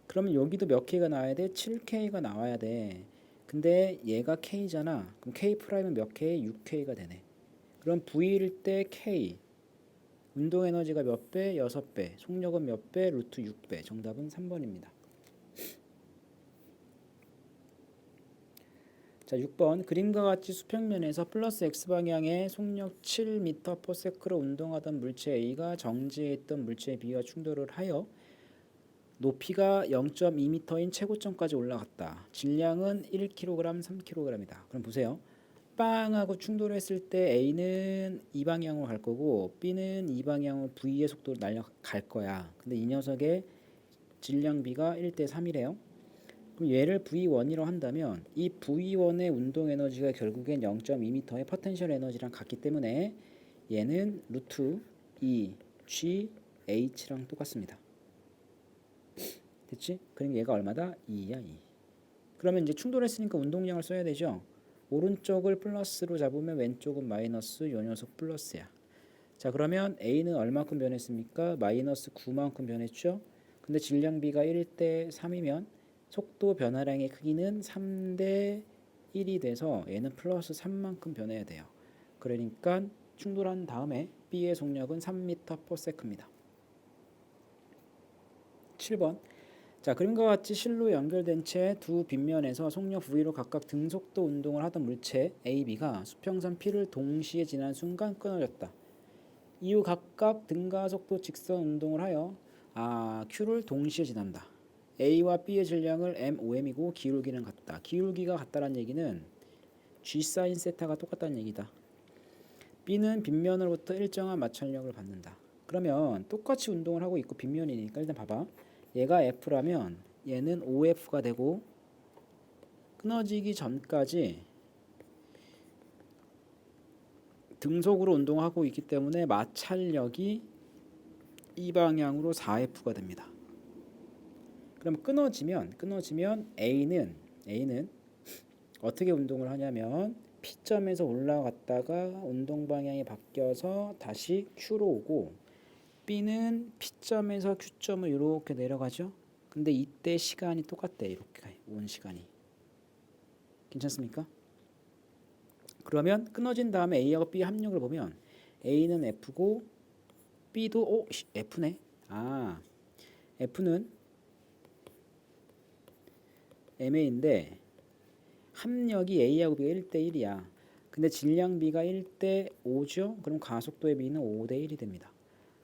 [SPEAKER 1] 그러면 여기도 몇 K가 나와야 돼? 7K가 나와야 돼. 근데 얘가 K잖아. 그럼 K 프라임은 몇 K? 6K가 되네. 그럼 V일 때 K. 운동 에너지가 몇 배? 6배. 속력은 몇 배? 루트 6배. 정답은 3번입니다. 자, 6번 그림과 같이 수평면에서 플러스 x방향의 속력 7m/s로 운동하던 물체 A가 정지해 있던 물체 B와 충돌을 하여 높이가 0.2m인 최고점까지 올라갔다. 질량은 1kg, 3kg이다. 그럼 보세요. 빵하고 충돌했을 때 A는 이 방향으로 갈 거고 B는 이 방향으로 V의 속도로 날아갈 거야. 근데 이 녀석의 질량 B가 1대 3이래요. 그럼 얘를 V1이라고 한다면 이 V1의 운동 에너지가 결국엔 0.2m의 포텐셜 에너지랑 같기 때문에 얘는 루트 2GH랑 똑같습니다. 됐지? 그럼 얘가 얼마다? 2야 2. 그러면 이제 충돌했으니까 운동량을 써야 되죠. 오른쪽을 플러스로 잡으면 왼쪽은 마이너스, 요 녀석 플러스야. 자, 그러면 A는 얼마큼 변했습니까? 마이너스 9만큼 변했죠. 근데 질량 B가 1대 3이면 속도 변화량의 크기는 3대 1이 돼서 얘는 플러스 3만큼 변해야 돼요. 그러니까 충돌한 다음에 B의 속력은 3m/s입니다. 7번. 자, 그림과 같이 실로 연결된 채 두 빗면에서 속력 V로 각각 등속도 운동을 하던 물체 A, B가 수평선 P를 동시에 지난 순간 끊어졌다. 이후 각각 등가 속도 직선 운동을 하여 Q를 동시에 지난다. A와 B의 질량을 MOM이고 기울기는 같다. 기울기가 같다는 얘기는 G 사인 세타가 똑같다는 얘기다. B는 빗면으로부터 일정한 마찰력을 받는다. 그러면 똑같이 운동을 하고 있고 빗면이니까 일단 봐봐. 얘가 F라면 얘는 OF가 되고 끊어지기 전까지 등속으로 운동하고 있기 때문에 마찰력이 이 방향으로 4F가 됩니다. 그럼 끊어지면 A는 어떻게 운동을 하냐면 P점에서 올라갔다가 운동 방향이 바뀌어서 다시 Q로 오고 B는 P점에서 Q점을 이렇게 내려가죠. 근데 이때 시간이 똑같대. 이렇게 온 시간이. 괜찮습니까? 그러면 끊어진 다음에 A하고 B 합력을 보면 A는 F고 B도 F네. F는 MA인데 합력이 A하고 B가 1대 1이야. 근데 질량 B가 1대 5죠. 그럼 가속도의 B는 5대 1이 됩니다.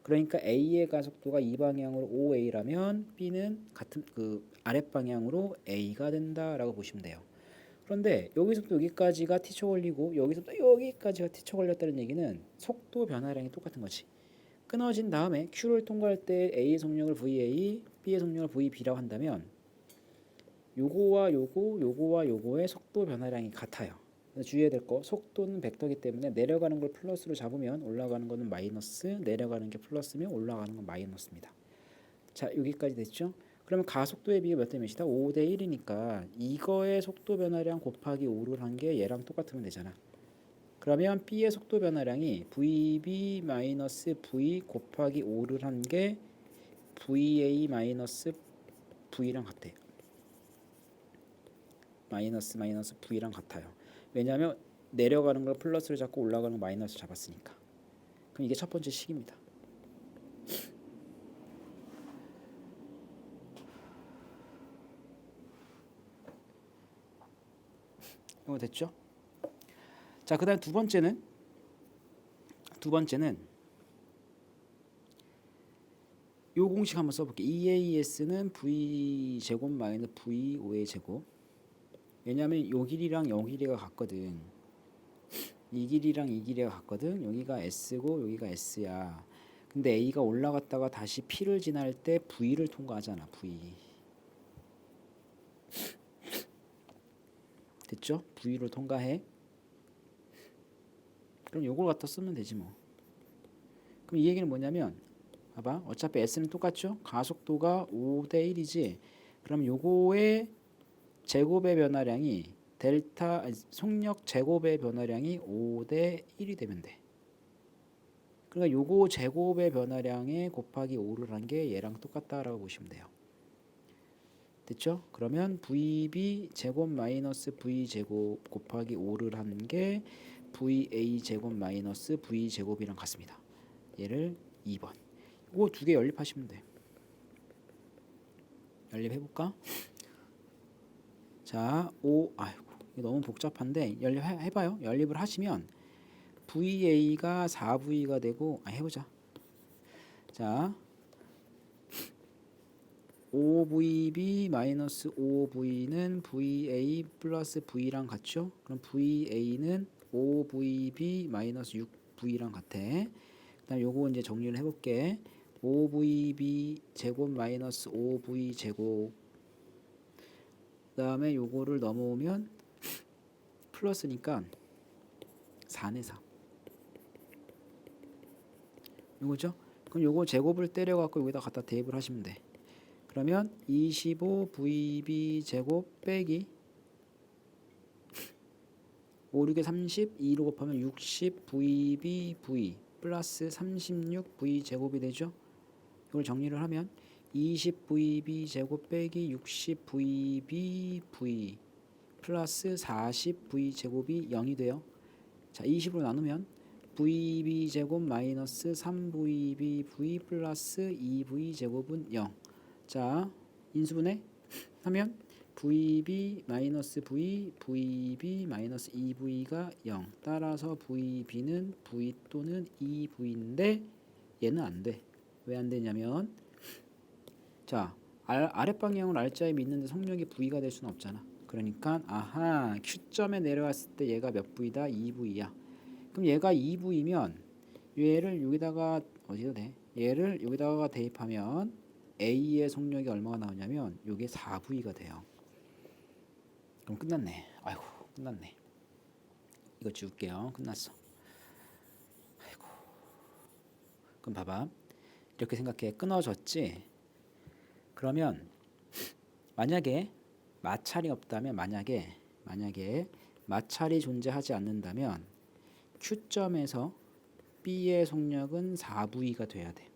[SPEAKER 1] 그러니까 A의 가속도가 이 방향으로 5A라면 B는 같은 그 아랫 방향으로 A가 된다라고 보시면 돼요. 그런데 여기서부터 여기까지가 t초 걸리고 여기서부터 여기까지가 t초 걸렸다는 얘기는 속도 변화량이 똑같은 거지. 끊어진 다음에 Q를 통과할 때 A의 속력을 VA, B의 속력을 VB라고 한다면 요거와 요거의 속도 변화량이 같아요. 주의해야 될 거, 속도는 벡터이기 때문에 내려가는 걸 플러스로 잡으면 올라가는 거는 마이너스, 내려가는 게 플러스면 올라가는 건 마이너스입니다. 자, 여기까지 됐죠? 그러면 가속도의 비가 몇 대 몇이다? 5대 1이니까 이거의 속도 변화량 곱하기 5를 한 게 얘랑 똑같으면 되잖아. 그러면 B의 속도 변화량이 VB 마이너스 V 곱하기 5를 한 게 VA 마이너스 V랑 같아요. 마이너스 V랑 같아요. 왜냐하면 내려가는 걸 플러스를 잡고 올라가는 걸 마이너스 잡았으니까. 그럼 이게 첫 번째 식입니다. 이거 됐죠? 자, 그다음 두 번째는 요 공식 한번 써볼게. EAS는 V 제곱 마이너스 V5의 제곱. 왜냐하면 요 길이랑 요 길이가 같거든. 이 길이랑 이 길이가 같거든. 여기가 S고 여기가 S야. 근데 A가 올라갔다가 다시 P를 지날 때 V를 통과하잖아. V. 됐죠? V를 통과해. 그럼 요걸 갖다 쓰면 되지 뭐. 그럼 이 얘기는 뭐냐면 봐봐. 어차피 S는 똑같죠? 가속도가 5대 1이지. 그럼 요거의 제곱의 변화량이 델타 속력 제곱의 변화량이 5대 1이 되면 돼. 그러니까 요거 제곱의 변화량에 곱하기 5를 한 게 얘랑 똑같다라고 보시면 돼요. 됐죠? 그러면 VB 제곱 마이너스 V 제곱 곱하기 5를 한 게 VA 제곱 마이너스 V 제곱이랑 같습니다. 얘를 2번. 이거 두 개 연립하시면 돼. 연립해볼까? 자, 아이고 이거 너무 복잡한데 연립해봐요. 연립을 하시면 VA가 4V가 되고 해보자. 자, 5VB 마이너스 5V는 VA 플러스 V랑 같죠? 그럼 VA는 5VB 마이너스 6V랑 같아. 그 다음 요거 이제 정리를 해볼게. 5VB 제곱 마이너스 5V 제곱. 그 다음에 요거를 넘어오면 플러스니까 4네 4. 요거죠? 그럼 요거 제곱을 때려갖고 여기다 갖다 대입을 하시면 돼. 그러면 25VB 제곱 빼기 5, 6에 30, 2로 곱하면 60VB V 플러스 36V 제곱이 되죠. 이걸 정리를 하면 20VB 제곱 빼기 60VB V 플러스 40V 제곱이 0이 돼요. 자, 20으로 나누면 VB 제곱 마이너스 3VB V 플러스 2V 제곱은 0. 자, 인수분해 하면 VB 마이너스 V, VB 마이너스 2V가 0. 따라서 VB는 V 또는 2V인데 얘는 안 돼. 왜 안 되냐면 자, 아랫방향으로 R자에 믿는데 속력이 V가 될 수는 없잖아. 그러니까 Q점에 내려왔을 때 얘가 몇 V다? 2V야. 그럼 얘가 2V면 얘를 여기다가 어디다 대? 얘를 여기다가 대입하면 A의 속력이 얼마가 나오냐면 이게 4V가 돼요. 그럼 끝났네. 아이고 끝났네. 이거 지울게요. 끝났어. 아이고. 그럼 봐봐. 이렇게 생각해. 끊어졌지? 그러면 만약에 마찰이 없다면 만약에 마찰이 존재하지 않는다면 Q점에서 B의 속력은 4V가 돼야 돼.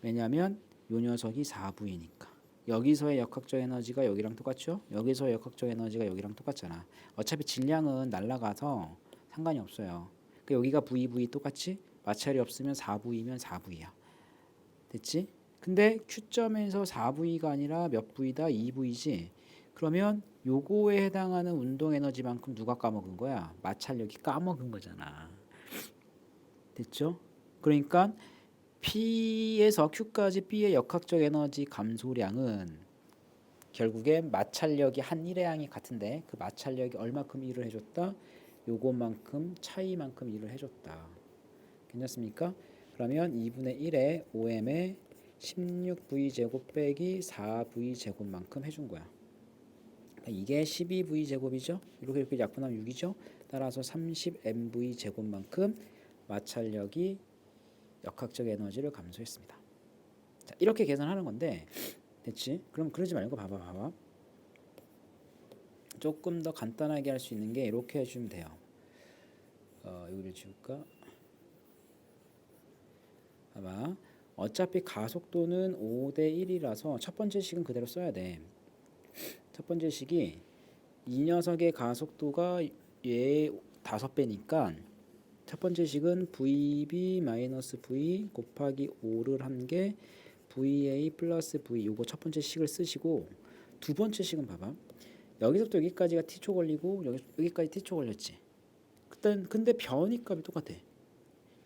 [SPEAKER 1] 왜냐하면 요 녀석이 4V니까. 여기서의 역학적 에너지가 여기랑 똑같죠? 여기서의 역학적 에너지가 여기랑 똑같잖아. 어차피 질량은 날아가서 상관이 없어요. 그러니까 여기가 VV 똑같지? 마찰이 없으면 4V면 4V야. 됐지? 근데 Q점에서 4V가 아니라 몇 V다? 2V지? 그러면 요거에 해당하는 운동 에너지만큼 누가 까먹은 거야? 마찰력이 까먹은 거잖아. 됐죠? 그러니까 P에서 Q까지 B의 역학적 에너지 감소량은 결국에 마찰력이 한 1의 양이 같은데 그 마찰력이 얼마큼 일을 해줬다? 요것만큼 차이만큼 일을 해줬다. 괜찮습니까? 그러면 2분의 1에 5m에 16V제곱 빼기 4V제곱만큼 해준 거야. 이게 12V제곱이죠. 이렇게 약분하면 6이죠. 따라서 30MV제곱만큼 마찰력이 역학적 에너지를 감소했습니다. 자, 이렇게 계산하는 건데 됐지? 그럼 그러지 말고 봐봐. 조금 더 간단하게 할 수 있는 게 이렇게 해주면 돼요. 여기를 지울까? 봐봐. 어차피 가속도는 5대 1이라서 첫 번째 식은 그대로 써야 돼. 첫 번째 식이 이 녀석의 가속도가 얘 5배니까 첫 번째 식은 VB-V 곱하기 5를 한 게 VA 플러스 V 요거 첫 번째 식을 쓰시고 두 번째 식은 봐봐. 여기서부터 여기까지가 t초 걸리고 여기까지 t초 걸렸지. 근데 변이 값이 똑같아.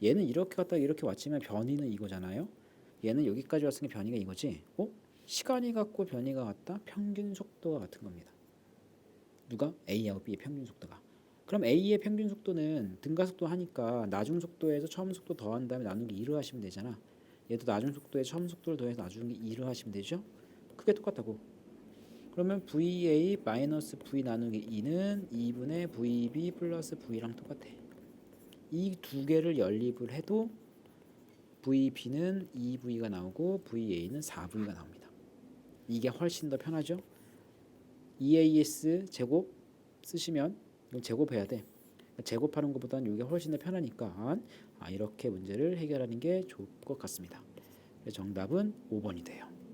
[SPEAKER 1] 얘는 이렇게 갔다가 이렇게 왔지만 변이는 이거잖아요. 얘는 여기까지 왔으니 변이가 이거지. 시간이 같고 변이가 같다? 평균 속도가 같은 겁니다. 누가? A하고 B의 평균 속도가. 그럼 A의 평균 속도는 등가속도 하니까 나중 속도에서 처음 속도 더한 다음에 나누기 2를 하시면 되잖아. 얘도 나중 속도에 처음 속도를 더해서 나중에 2를 하시면 되죠. 크게 똑같다고. 그러면 VA 마이너스 V 나누기 2는 2분의 VB 플러스 V랑 똑같아. 이 두 개를 연립을 해도 VB는 2V가 나오고 VA는 4V가 나옵니다. 이게 훨씬 더 편하죠. EAS 제곱 쓰시면 이건 제곱해야 돼. 제곱하는 것보다는 이게 훨씬 더 편하니까 이렇게 문제를 해결하는 게 좋을 것 같습니다. 정답은 5번이 돼요.